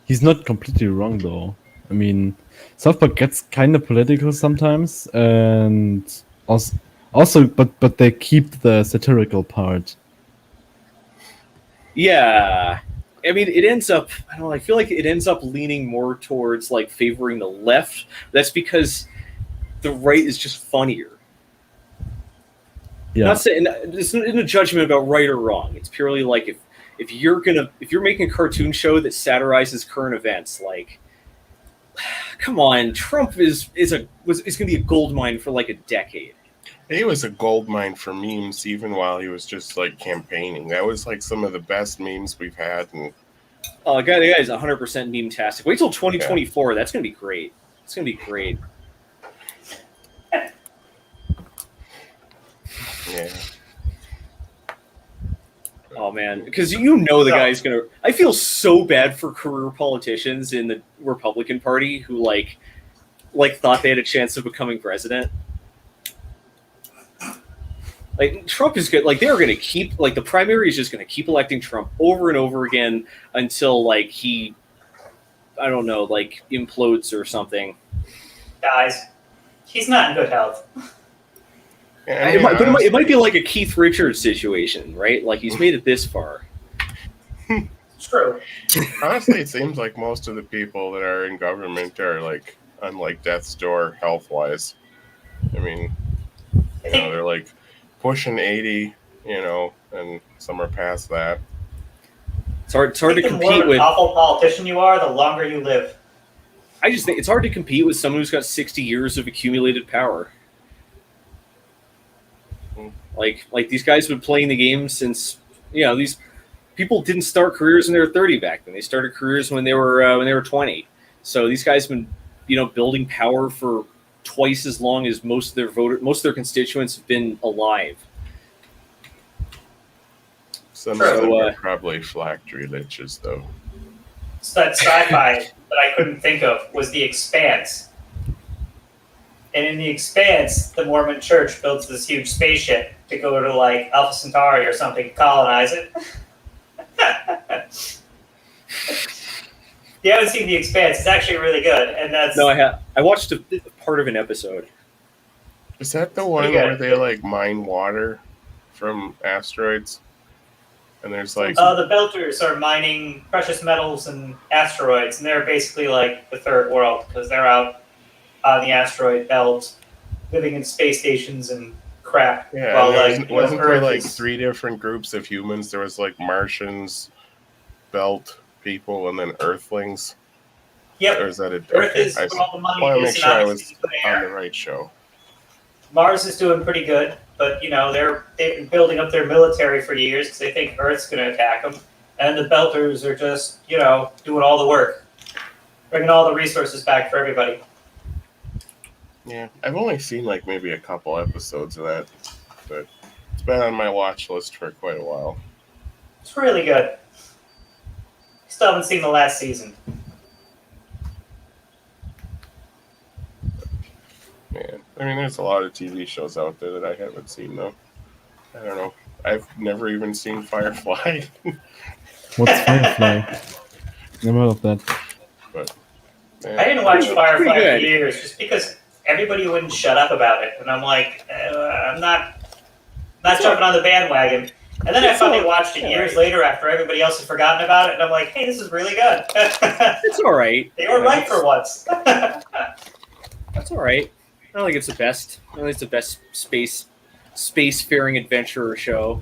He's not completely wrong though. I mean, South Park gets kind of political sometimes, and also, but they keep the satirical part. Yeah, I mean, it ends up. I don't know. I feel like it ends up leaning more towards like favoring the left. That's because the right is just funnier. Yeah. Not saying it's isn't a judgment about right or wrong. It's purely like if you're making a cartoon show that satirizes current events, like, come on, Trump is going to be a gold mine for like a decade. He was a gold mine for memes, even while he was just like campaigning. That was like some of the best memes we've had. And the guy is 100% meme-tastic. Wait till 2024. Yeah. That's going to be great. It's going to be great. Yeah. Oh man, because the guy's gonna. I feel so bad for career politicians in the Republican Party who like thought they had a chance of becoming president. Like Trump is good. Like they're gonna keep the primary is just gonna keep electing Trump over and over again until like he, I don't know, like implodes or something. Guys, he's not in good health. Yeah, it might be like a Keith Richards situation, right? Like he's made it this far. It's true. Honestly, it seems like most of the people that are in government are like on like death's door health-wise. I mean, they're like pushing 80, and some are past that. It's hard to compete with. The more with awful politician you are, the longer you live. I just think it's hard to compete with someone who's got 60 years of accumulated power. Like these guys have been playing the game since these people didn't start careers when they were 30 back then. They started careers when they were 20. So these guys have been building power for twice as long as most of their constituents have been alive. Some of them are probably phylactery liches, though. So that sci-fi that I couldn't think of was The Expanse. And in The Expanse, the Mormon Church builds this huge spaceship to go to like Alpha Centauri or something, colonize it. If you haven't seen The Expanse, it's actually really good. And No, I have. I watched a part of an episode. Is that the one where they like mine water from asteroids? And there's like the Belters are mining precious metals and asteroids, and they're basically like the third world because they're out on the asteroid belt, living in space stations and crap. Yeah, while, wasn't there like 3 different groups of humans? There was like Martians, Belt people, and then Earthlings. Yep. Or is that Earth is where all the money I want to is, make sure I was in the on air. the right show. Mars is doing pretty good, but they've been building up their military for years because they think Earth's going to attack them, and the Belters are just doing all the work, bringing all the resources back for everybody. Yeah, I've only seen like maybe a couple episodes of that, but it's been on my watch list for quite a while. It's really good. Still haven't seen the last season. Man, I mean, there's a lot of TV shows out there that I haven't seen though. I don't know. I've never even seen Firefly. What's Firefly? Never heard of that. But I didn't watch Firefly for years just because everybody wouldn't shut up about it, and I'm like, I'm not jumping on the bandwagon. And then I finally watched it years later after everybody else had forgotten about it, and I'm like, hey, this is really good. It's all right. They were right for once. That's all right. I don't think it's the best. I don't think it's the best spacefaring adventurer show.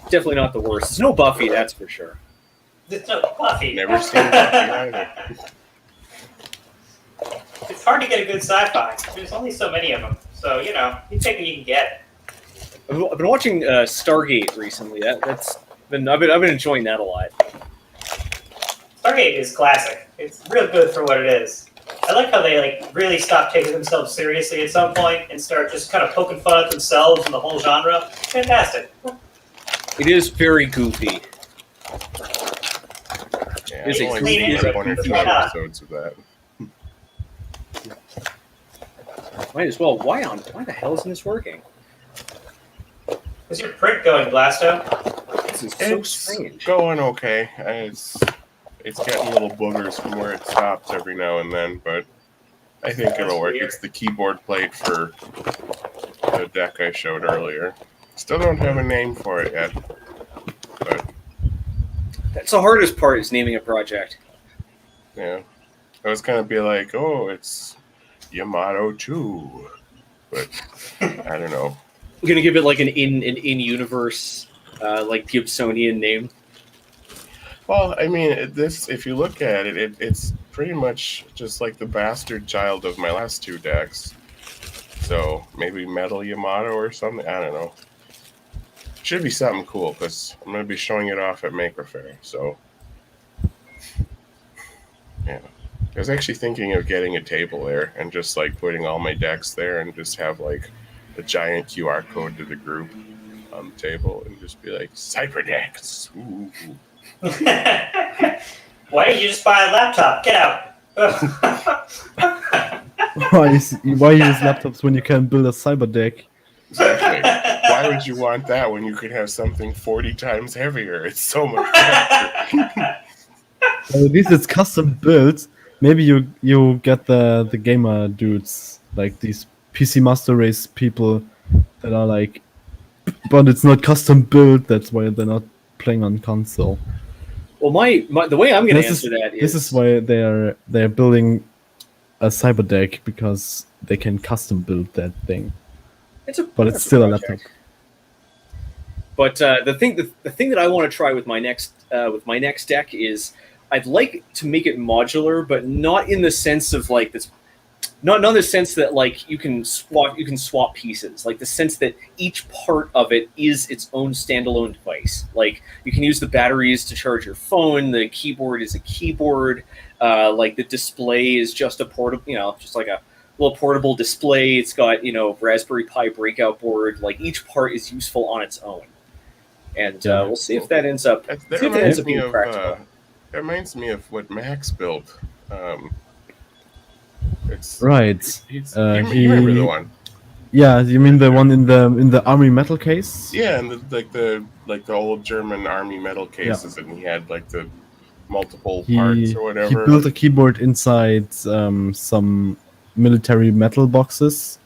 Definitely not the worst. It's no Buffy, that's for sure. It's no Buffy. Never seen Buffy either. It's hard to get a good sci-fi. There's only so many of them, so you take what you can get. I've been watching Stargate recently. I've been enjoying that a lot. Stargate is classic. It's real good for what it is. I like how they really stop taking themselves seriously at some point and start just kind of poking fun at themselves and the whole genre. Fantastic. It is very goofy. Yeah, Is I've it only seen like 1 or 2 episodes of that. Might as well. Why the hell isn't this working? Is your print going, Blasto? This is so It's strange. going okay. It's getting little boogers from where it stops every now and then, but I think it'll work. Weird. It's the keyboard plate for the deck I showed earlier. Still don't have a name for it yet, but That's the hardest part, is naming a project. yeah. I was gonna be like, oh, it's Yamato 2, but I don't know. We're gonna give it like an in-universe, like Gibsonian name. Well, I mean, if you look at it, it's pretty much just like the bastard child of my last 2 decks. So maybe Metal Yamato or something. I don't know. Should be something cool because I'm going to be showing it off at Maker Faire. So yeah, I was actually thinking of getting a table there and just like putting all my decks there and just have like a giant QR code to the group on the table and just be like Cyber decks. Ooh. Why didn't you just buy a laptop? Get out. Why use laptops when you can build a cyber deck? Exactly. Why would you want that when you could have something 40 times heavier? It's so much better. Well, at least it's custom built. Maybe you get the gamer dudes, like these PC Master Race people that are like, but it's not custom built. That's why they're not playing on console. Well, the way I'm going to answer that is... This is why they're building a cyber deck, because they can custom build that thing. But it's still a laptop. But the thing that I want to try with my next deck is I'd like to make it modular, but not in the sense of like this. Not in the sense that like you can swap pieces, like the sense that each part of it is its own standalone device. Like you can use the batteries to charge your phone, the keyboard is a keyboard, like the display is just a portable, just like a little portable display. It's got Raspberry Pi breakout board. Like each part is useful on its own, and we'll see if that ends up. Being practical. That reminds me of what Max built. It's right. You remember the one? Yeah, you mean the one in the army metal case? Yeah, and the old German army metal cases, and he had like the multiple parts or whatever. He built a keyboard inside some military metal boxes,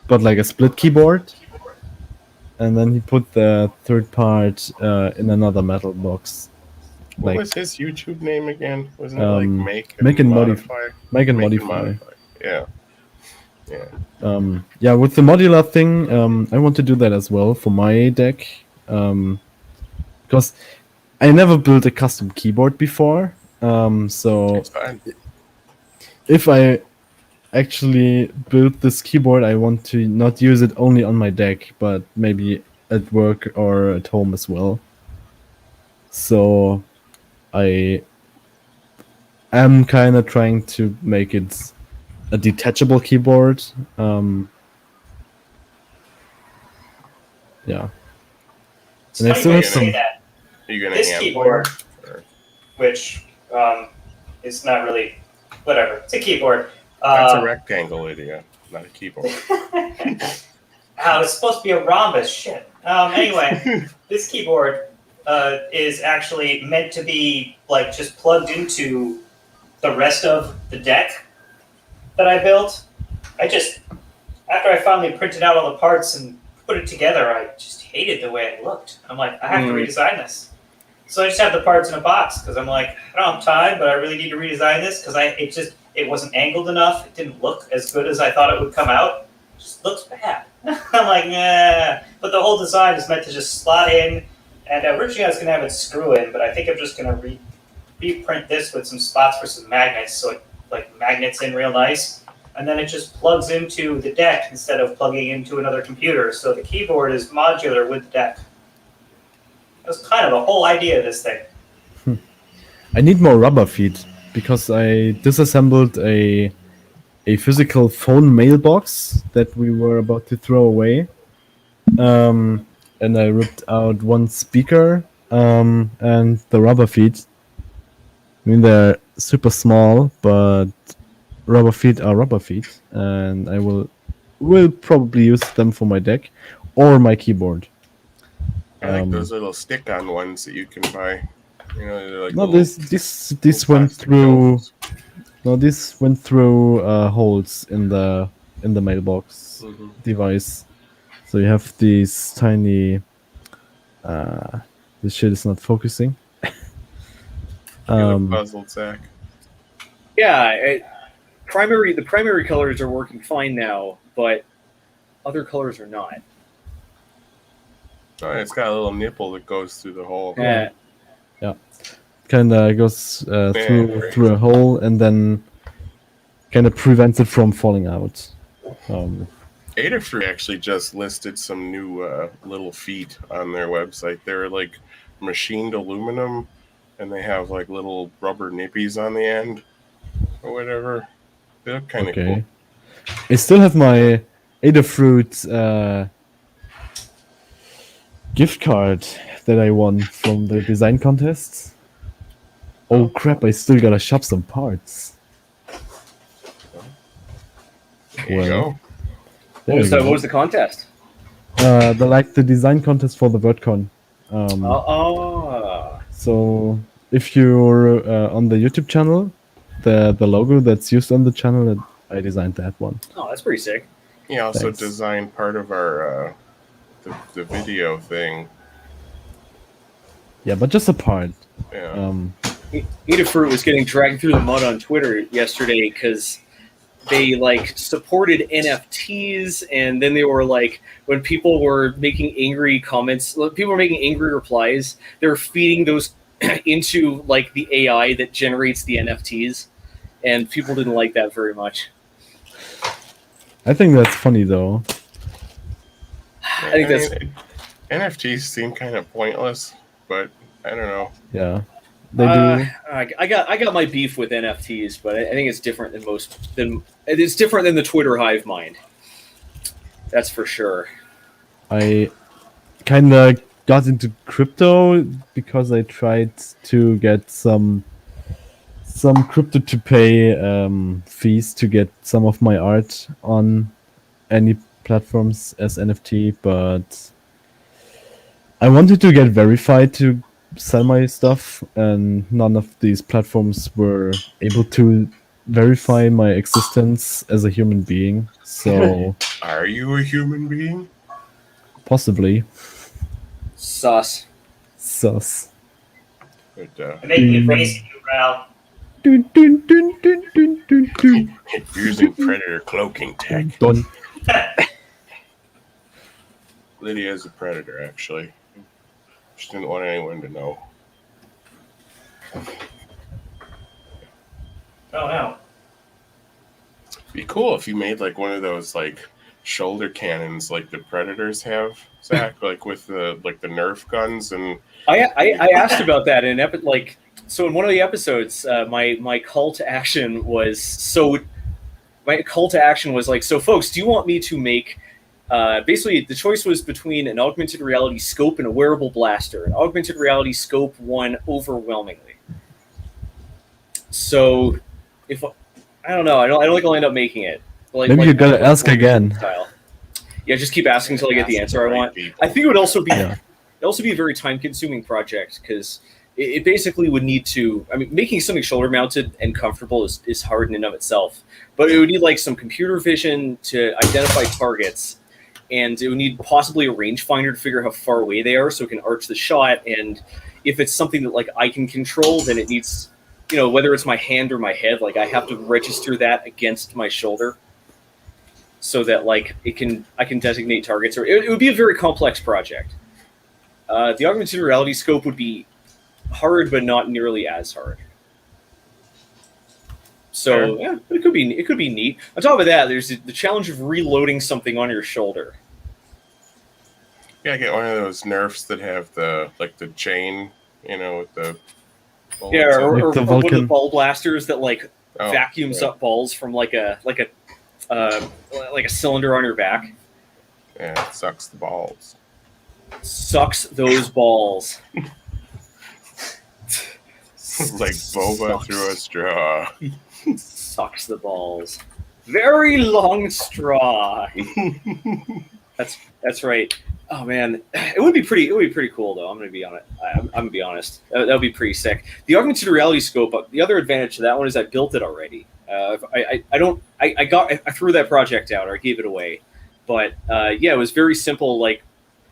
but like a split keyboard, and then he put the third part in another metal box. What was his YouTube name again? Wasn't it like Make and Modify? Make and Modify. Yeah. With the modular thing, I want to do that as well for my deck, because I never built a custom keyboard before. So if I actually build this keyboard, I want to not use it only on my deck, but maybe at work or at home as well. So I am kind of trying to make it a detachable keyboard. Yeah. It's And I funny still when have you say that. Are you gonna This hand keyboard, or- which is not really whatever. It's a keyboard. That's a rectangle, idiot, not a keyboard. It's supposed to be a rhombus. Shit. Anyway, this keyboard is actually meant to be like just plugged into the rest of the deck that I built. After I finally printed out all the parts and put it together, I just hated the way it looked. I'm like, I have to redesign this. So I just have the parts in a box because I'm like, I don't have time, but I really need to redesign this because it it wasn't angled enough. It didn't look as good as I thought it would come out. It just looks bad. I'm like, nah. But the whole design is meant to just slot in. And originally I was going to have it screw in, but I think I'm just going to reprint this with some spots for some magnets, so it like magnets in real nice. And then it just plugs into the deck instead of plugging into another computer. So the keyboard is modular with the deck. That's kind of the whole idea of this thing. I need more rubber feet because I disassembled a physical phone mailbox that we were about to throw away. And I ripped out one speaker and the rubber feet. I mean, they're super small, but rubber feet are rubber feet, and I will probably use them for my deck or my keyboard. I like those little stick-on ones that you can buy. You know, they're like no, this went through. Domes. No, this went through holes in the mailbox device. So you have these tiny. This shit is not focusing. Puzzled, Zach. Yeah, the primary colors are working fine now, but other colors are not. Oh, it's got a little nipple that goes through the hole. Yeah. Kind of goes through a hole and then kind of prevents it from falling out. Adafruit actually just listed some new little feet on their website. They're like machined aluminum, and they have like little rubber nippies on the end or whatever. They look kind of cool. I still have my Adafruit gift card that I won from the design contest. Oh crap, I still gotta shop some parts. There you go. What was the contest? The design contest for the VertCon. So if you're on the YouTube channel, the logo that's used on the channel, I designed that one. Oh, that's pretty sick. He also designed part of our the video thing. Yeah, but just a part. Yeah. Adafruit was getting dragged through the mud on Twitter yesterday because they like supported NFTs, and then they were like, when people were making angry comments, people were making angry replies, they were feeding those into like the AI that generates the NFTs, and people didn't like that very much. I think that's funny though. I think NFTs seem kind of pointless, but I don't know. Yeah. They do. I got my beef with NFTs, but I think it's different it's different than the Twitter hive mind. That's for sure. I kind of got into crypto because I tried to get some crypto to pay fees to get some of my art on any platforms as NFT, but I wanted to get verified to sell my stuff, and none of these platforms were able to verify my existence as a human being. So, are you a human being? Possibly. Sus. But, making you face you, Ralph. Using predator cloaking tech. Done. Lydia is a predator, actually. She didn't want anyone to know. Oh no. Be cool if you made like one of those like shoulder cannons like the Predators have, Zach, like with the Nerf guns. And I asked about that in so in one of the episodes, my call to action was like, so folks, do you want me to make basically the choice was between an augmented reality scope and a wearable blaster. An augmented reality scope won overwhelmingly. So if I don't know, I don't think I'll end up making it. Maybe you gotta ask again. Style. Yeah, just keep asking until I get the answer I want. I think it would also be a very time-consuming project because it basically would need to. I mean, making something shoulder-mounted and comfortable is hard in and of itself, but it would need like some computer vision to identify targets, and it would need possibly a rangefinder to figure out how far away they are so it can arch the shot. And if it's something that like I can control, then it needs whether it's my hand or my head, like I have to register that against my shoulder, so that like I can designate targets, or it would be a very complex project. The augmented reality scope would be hard, but not nearly as hard. So yeah, it could be neat. On top of that, there's the challenge of reloading something on your shoulder. Yeah, get one of those Nerfs that have the chain, with the or one of the ball blasters that vacuums up balls from like a cylinder on your back. Yeah, it sucks the balls. Sucks those balls. Like boba through a straw. Sucks the balls. Very long straw. That's right. Oh man, it would be pretty cool though. I'm gonna be honest. That would be pretty sick. The augmented reality scope. The other advantage to that one is I built it already. I threw that project out or I gave it away. But it was very simple,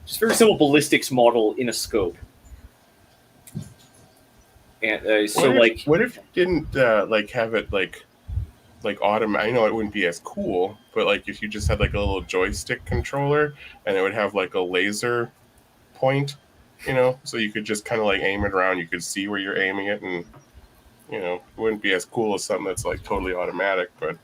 just very simple ballistics model in a scope. And what if you didn't have it automatic? I know it wouldn't be as cool, but if you just had a little joystick controller and it would have a laser point, so you could just kind of aim it around. You could see where you're aiming it, and it wouldn't be as cool as something that's totally automatic. But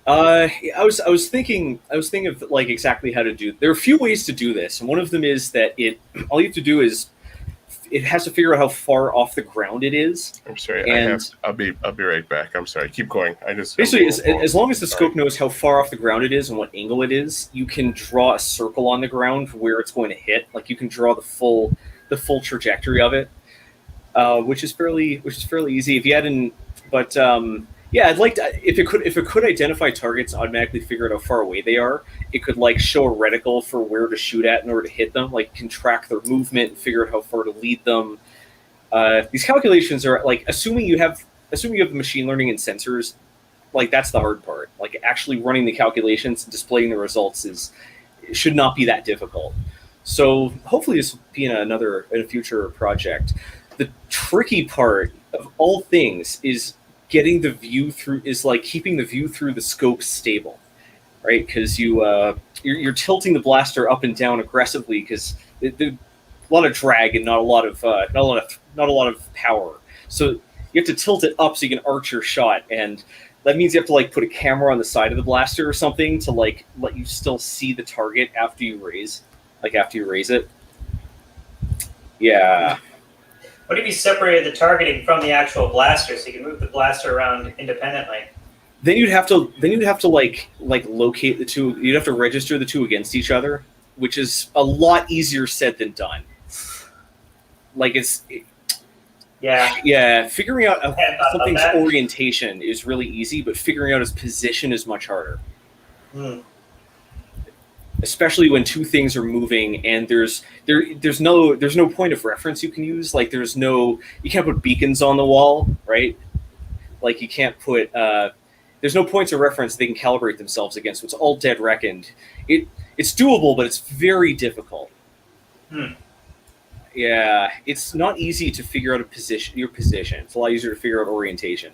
I was thinking of exactly how to do. There are a few ways to do this, and one of them is that all you have to do is it has to figure out how far off the ground it is. I'm sorry, I'll be right back. I'm sorry, keep going. Basically, as long as the scope knows how far off the ground it is and what angle it is, you can draw a circle on the ground where it's going to hit. You can draw the full trajectory of it, which is fairly easy. If you hadn't, but I'd like to, if it could identify targets, automatically figure out how far away they are. It could show a reticle for where to shoot at in order to hit them. Can track their movement and figure out how far to lead them. These calculations are assuming you have the machine learning and sensors. That's the hard part. Actually running the calculations and displaying the results should not be that difficult. So hopefully this will be in a future project. The tricky part of all things is getting the view through keeping the view through the scope stable, right? Because you're tilting the blaster up and down aggressively because a lot of drag and not a lot of power. So you have to tilt it up so you can arch your shot, and that means you have to put a camera on the side of the blaster or something to let you still see the target after you raise it. Yeah. What if you separated the targeting from the actual blaster so you can move the blaster around independently? Then you'd have to locate the two. You'd have to register the two against each other, which is a lot easier said than done. Figuring out something's orientation is really easy, but figuring out its position is much harder. Especially when two things are moving and there's no point of reference you can use. You can't put beacons on the wall, right? You can't put there's no points of reference they can calibrate themselves against. So it's all dead reckoned. It's doable, but it's very difficult. Yeah, it's not easy to figure out your position. It's a lot easier to figure out orientation.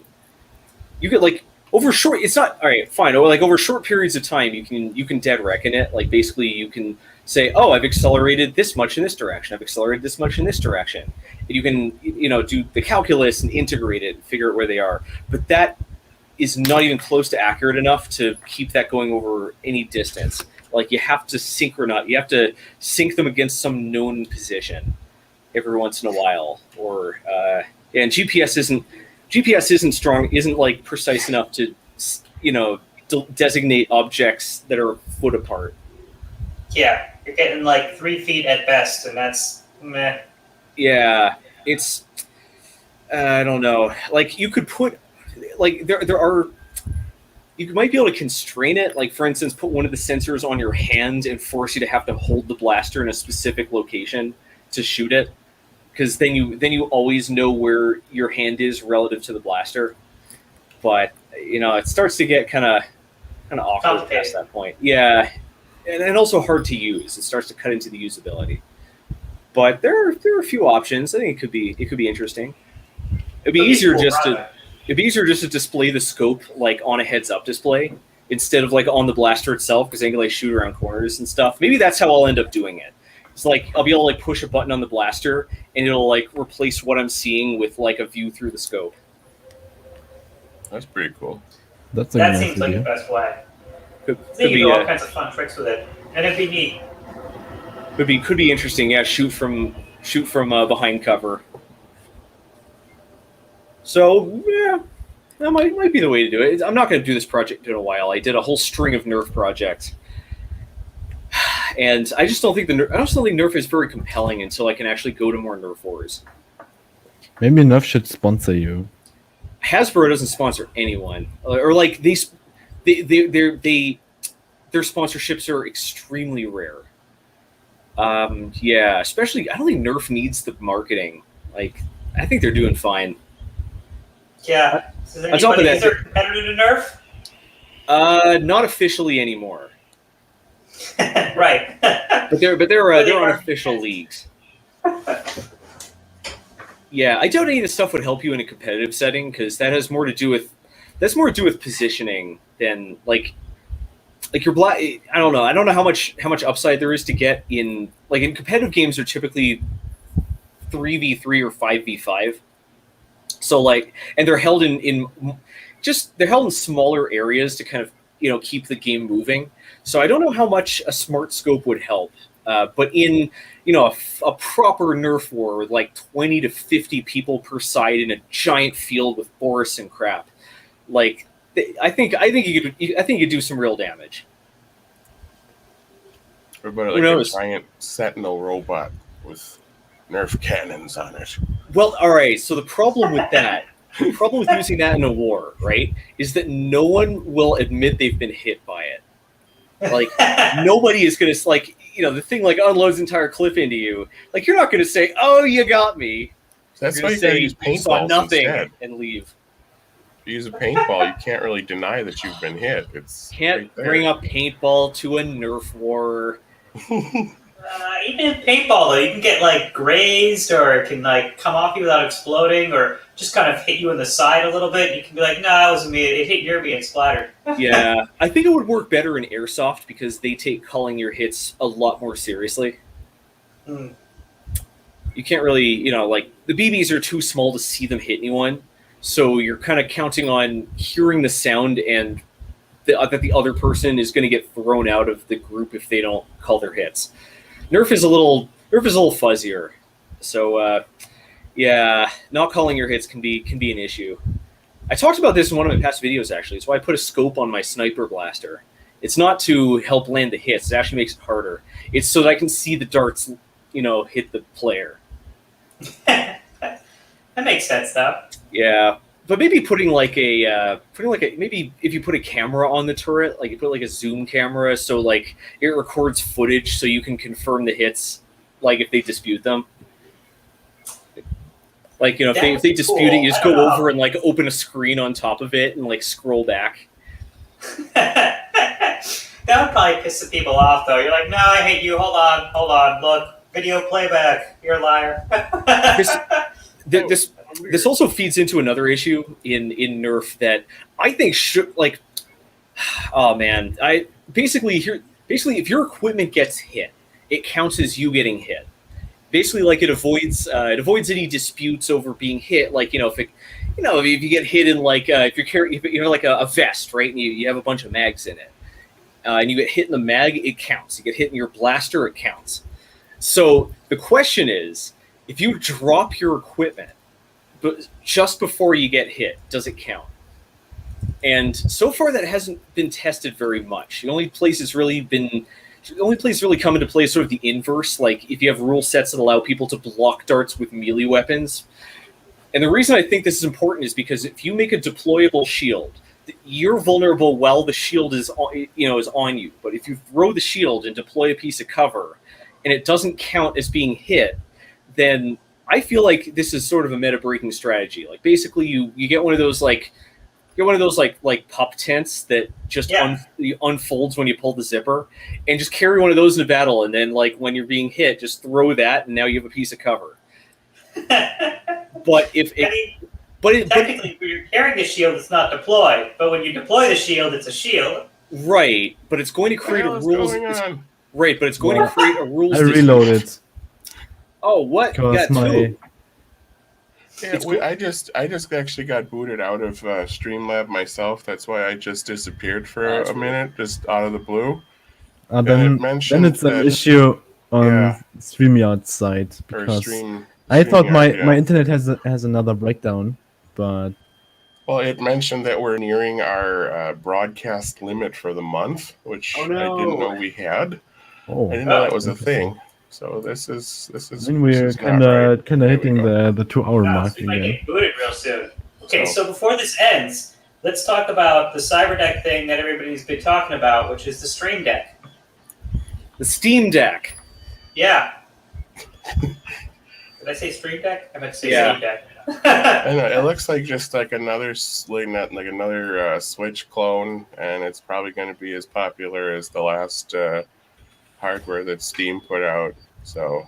You could over short, it's not all right. Fine. Over short periods of time, you can dead reckon it. Basically, you can say, "Oh, I've accelerated this much in this direction. I've accelerated this much in this direction." And you can do the calculus and integrate it and figure out where they are. But that is not even close to accurate enough to keep that going over any distance. You have to synchronize. You have to sync them against some known position every once in a while. Or and GPS isn't strong, isn't precise enough to, designate objects that are a foot apart. Yeah, you're getting 3 feet at best, and that's meh. Yeah, it's, I don't know. You could put, there are, you might be able to constrain it. For instance, put one of the sensors on your hand and force you to have to hold the blaster in a specific location to shoot it. Because then you always know where your hand is relative to the blaster, but it starts to get kind of awkward past that point. Yeah, and also hard to use. It starts to cut into the usability. But there are a few options. I think it could be interesting. It'd be easier just to display the scope like on a heads-up display instead of like on the blaster itself, because then you can like shoot around corners and stuff. Maybe that's how I'll end up doing it. It's like I'll be able to like push a button on the blaster and it'll like replace what I'm seeing with like a view through the scope. That's pretty cool. That seems like the best way. Could You be do all kinds of fun tricks with it, and it'd be neat. could be interesting. Yeah, shoot from behind cover. So yeah, that might be the way to do it. I'm not going to do this project in a while. I did a whole string of Nerf projects, and I just don't think Nerf is very compelling until I can actually go to more Nerf wars. Maybe Nerf should sponsor you. Hasbro doesn't sponsor anyone, or like their sponsorships are extremely rare. Yeah, especially I don't think Nerf needs the marketing. Like I think they're doing fine. Yeah. Is there a competitor to Nerf? Not officially anymore. Right. But they're on official leagues. Yeah, I doubt any of this stuff would help you in a competitive setting because that has more to do with positioning than like your black. I don't know. I don't know how much upside there is to get in competitive games are typically 3v3 or 5v5. So like, and they're held in smaller areas to kind of keep the game moving. So I don't know how much a smart scope would help. But in a proper Nerf war with like 20 to 50 people per side in a giant field with forests and crap, like I think you could do some real damage. Or about like a giant sentinel robot with Nerf cannons on it. Well, all right. So the problem with using that in a war, right, is that no one will admit they've been hit by it. Like nobody is going to like. The thing like unloads entire cliff into you. Like you're not going to say, "Oh, you got me." That's why you got to use paintballs nothing instead. And leave. If you use a paintball, you can't really deny that you've been hit. It's can't right there. Bring a paintball to a Nerf war. Even in paintball, though, you can get like grazed, or it can like come off you without exploding, or just kind of hit you in the side a little bit. You can be like, "No, that wasn't me. It hit near me and splattered." Yeah, I think it would work better in airsoft because they take calling your hits a lot more seriously. Hmm. You can't really, like the BBs are too small to see them hit anyone, so you're kind of counting on hearing the sound and that the other person is going to get thrown out of the group if they don't call their hits. Nerf is a little fuzzier, so yeah, not calling your hits can be an issue. I talked about this in one of my past videos, actually. It's why I put a scope on my sniper blaster. It's not to help land the hits. It actually makes it harder. It's so that I can see the darts, hit the player. That makes sense, though. Yeah, but maybe maybe if you put a camera on the turret, like you put like a zoom camera, so like it records footage, so you can confirm the hits, like if they dispute them. Like, if they dispute it, you just go over and like open a screen on top of it and like scroll back. That would probably piss some people off, though. You're like, "No, I hate you. Hold on. Look, video playback. You're a liar." This also feeds into another issue in Nerf that I think should like. Oh man, basically if your equipment gets hit, it counts as you getting hit. Basically, like it avoids any disputes over being hit. Like if you get hit in like if you're like a vest, right, and you have a bunch of mags in it, and you get hit in the mag, it counts. You get hit in your blaster, it counts. So the question is, if you drop your equipment, but just before you get hit, does it count? And so far, that hasn't been tested very much. The only place it's really come into play is sort of the inverse, like if you have rule sets that allow people to block darts with melee weapons. And the reason I think this is important is because if you make a deployable shield, you're vulnerable while the shield is on you. But if you throw the shield and deploy a piece of cover, and it doesn't count as being hit, then I feel like this is sort of a meta-breaking strategy. Like basically, you get one of those like pup tents that just unfolds when you pull the zipper, and just carry one of those into battle. And then like when you're being hit, just throw that, and now you have a piece of cover. But But technically, when you're carrying the shield, it's not deployed. But when you deploy the shield, it's a shield. Right, but it's going to create a rules. Right, but it's going to create a rules. I reloaded. Oh, what? Because my. Yeah, I just actually got booted out of Streamlab myself. That's why I just disappeared for a minute, just out of the blue. Then it's an issue on StreamYard's side because I thought my internet has another breakdown, but well, it mentioned that we're nearing our broadcast limit for the month, which I didn't know we had. I didn't know that was a thing. So this is. I mean, we're kind of hitting the 2-hour mark so we might get booted real soon. Okay, so before this ends, let's talk about the CyberDeck thing that everybody's been talking about, which is the Stream Deck. The Steam Deck. Yeah. Did I say Stream Deck? I meant to say Steam Deck. I know, it looks like just like another Switch clone, and it's probably going to be as popular as the last hardware that Steam put out. So,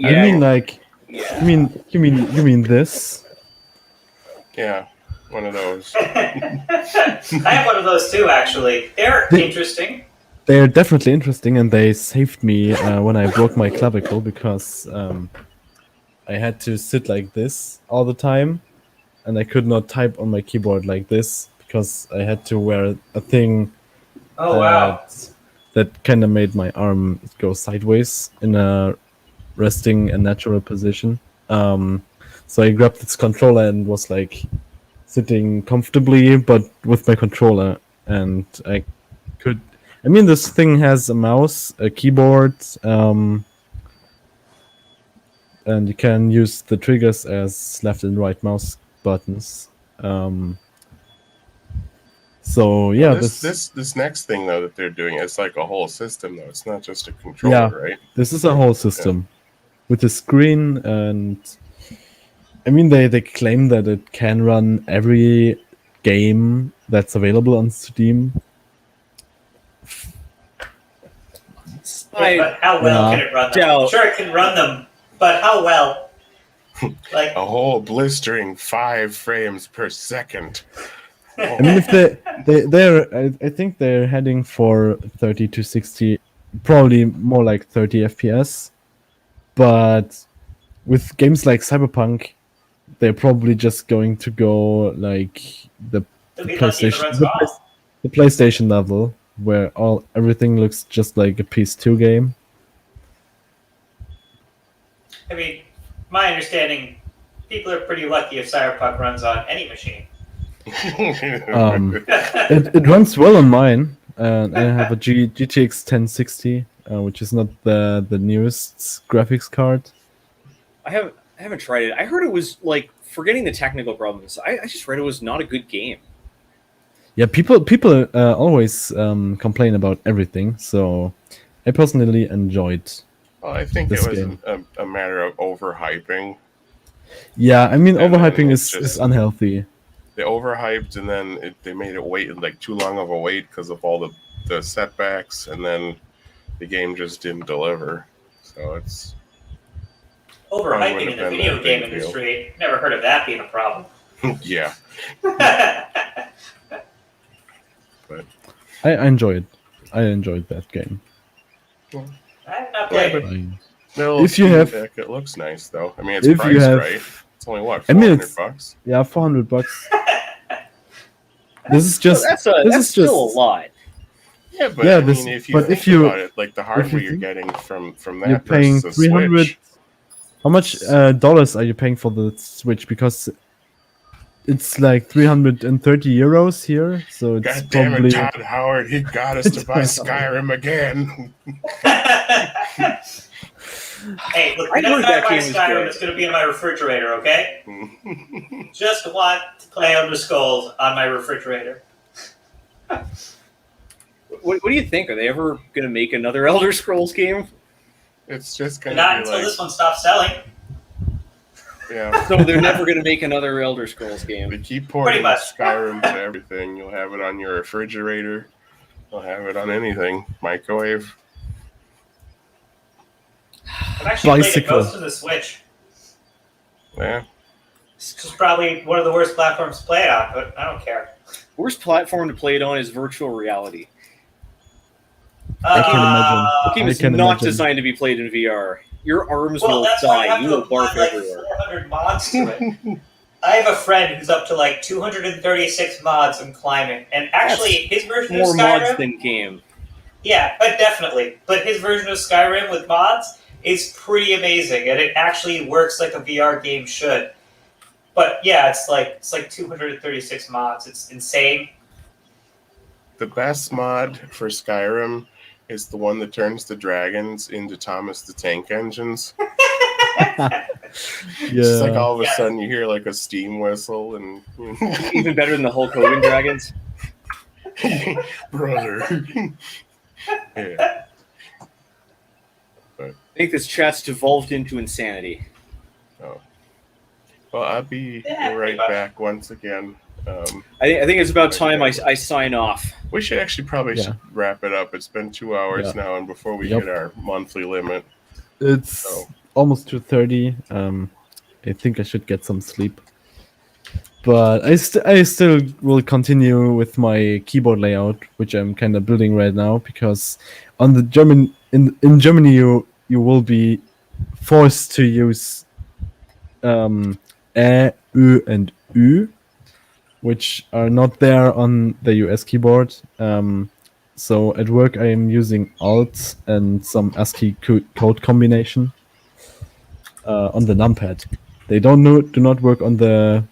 I mean, you mean this? Yeah, one of those. I have one of those too, actually. They're interesting. They're definitely interesting, and they saved me when I broke my clavicle because I had to sit like this all the time, and I could not type on my keyboard like this because I had to wear a thing. Oh wow! That kind of made my arm go sideways in a resting and natural position. So I grabbed this controller and was like sitting comfortably, but with my controller, and I could. I mean, this thing has a mouse, a keyboard, and you can use the triggers as left and right mouse buttons. So yeah, this next thing though that they're doing is like a whole system though. It's not just a controller, right? This is a whole system with a screen, and I mean they claim that it can run every game that's available on Steam. But how well can it run them? Sure, it can run them, but how well? Like a whole blistering 5 frames per second. I mean, if they're I think they're heading for 30 to 60, probably more like 30 FPS. But with games like Cyberpunk, they're probably just going to go like the PlayStation level, where everything looks just like a PS2 game. I mean, my understanding, people are pretty lucky if Cyberpunk runs on any machine. It runs well on mine, and I have a GTX 1060, which is not the newest graphics card. I haven't tried it. I heard it was like, forgetting the technical problems, I just read it was not a good game. Yeah, people always complain about everything, so I personally enjoyed. Well, I think it was a matter of overhyping. Yeah, I mean, overhyping is unhealthy. They overhyped, and then they made it wait like too long of a wait because of all the setbacks, and then the game just didn't deliver. So it's overhyping in the video game industry. Never heard of that being a problem. Yeah. But I enjoyed that game. I have not played it. If you have, it looks nice though. I mean, it's priced right. It's only what? $400? Yeah, $400. This is just. That's still a lot. Yeah, but I mean, if you think about it, like the hardware you're getting from that, you're paying $300. Switch. How much dollars are you paying for the Switch? Because it's like 330 euros here, so it's God damn probably. It, Todd Howard, he got us to buy Skyrim again. Hey, look, whenever I buy Skyrim, it's going to be in my refrigerator, okay? Just want to play Elder Scrolls on my refrigerator. What do you think? Are they ever going to make another Elder Scrolls game? It's just going to not until this one stops selling. Yeah. So they're never going to make another Elder Scrolls game. They keep pouring Skyrim to everything. You'll have it on your refrigerator. You'll have it on anything. Microwave. I've actually played most of the Switch. Yeah. It's just probably one of the worst platforms to play it on, but I don't care. Worst platform to play it on is virtual reality. I can imagine. The game I is can not imagine. designed to be played in VR. Your arms Well, will that's why you die. have You to will apply barf like everywhere. 400 mods to it. I have a friend who's up to like 236 mods in climbing, and actually his version of More mods Skyrim. than game. Yeah, but definitely. But his version of Skyrim with mods is pretty amazing, and it actually works like a VR game should. But yeah, it's like 236 mods. It's insane. The best mod for Skyrim is the one that turns the dragons into Thomas the Tank Engines. It's like all of a sudden you hear like a steam whistle and even better than the Hulk Hogan dragons. Brother. Yeah. But, I think this chat's devolved into insanity. Oh. Well, I'll be right back once again. I think it's about time I sign off. We should actually probably should wrap it up. It's been 2 hours now, and before we hit our monthly limit. It's almost 2:30. I think I should get some sleep. But I still will continue with my keyboard layout, which I'm kind of building right now, because on the in Germany you will be forced to use Ä, Ö, and Ü, which are not there on the US keyboard. So at work I am using Alt and some ASCII code combination on the numpad. They do not work on the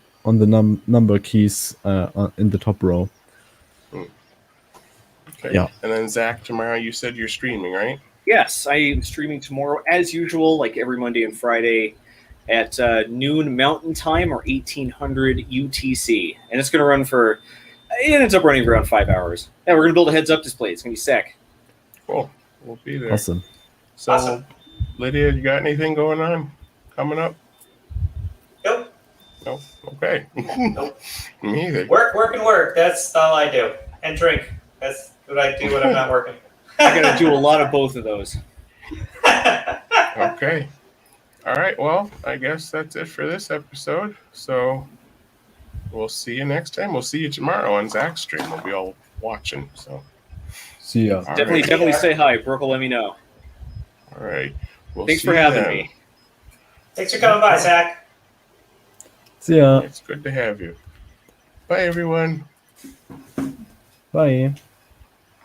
number keys in the top row. Okay. Yeah. And then Zach, tomorrow you said you're streaming, right? Yes, I am streaming tomorrow as usual, like every Monday and Friday at noon Mountain Time or 1800 UTC, and it's going to run for. It ends up running for around 5 hours. Yeah, we're going to build a heads-up display. It's going to be sick. Cool. We'll be there. Awesome. So, Lydia, you got anything going on coming up? Nope. No. Okay. Nope. Me either. Work. That's all I do. And drink. That's what I do when I'm not working. I got to do a lot of both of those. Okay. All right. Well, I guess that's it for this episode. So we'll see you next time. We'll see you tomorrow on Zach's stream. We'll be all watching. So see ya. Definitely say hi. Brooke will let me know. All right. Thanks for having me. Thanks for coming by, Zach. See ya. It's good to have you. Bye, everyone. Bye.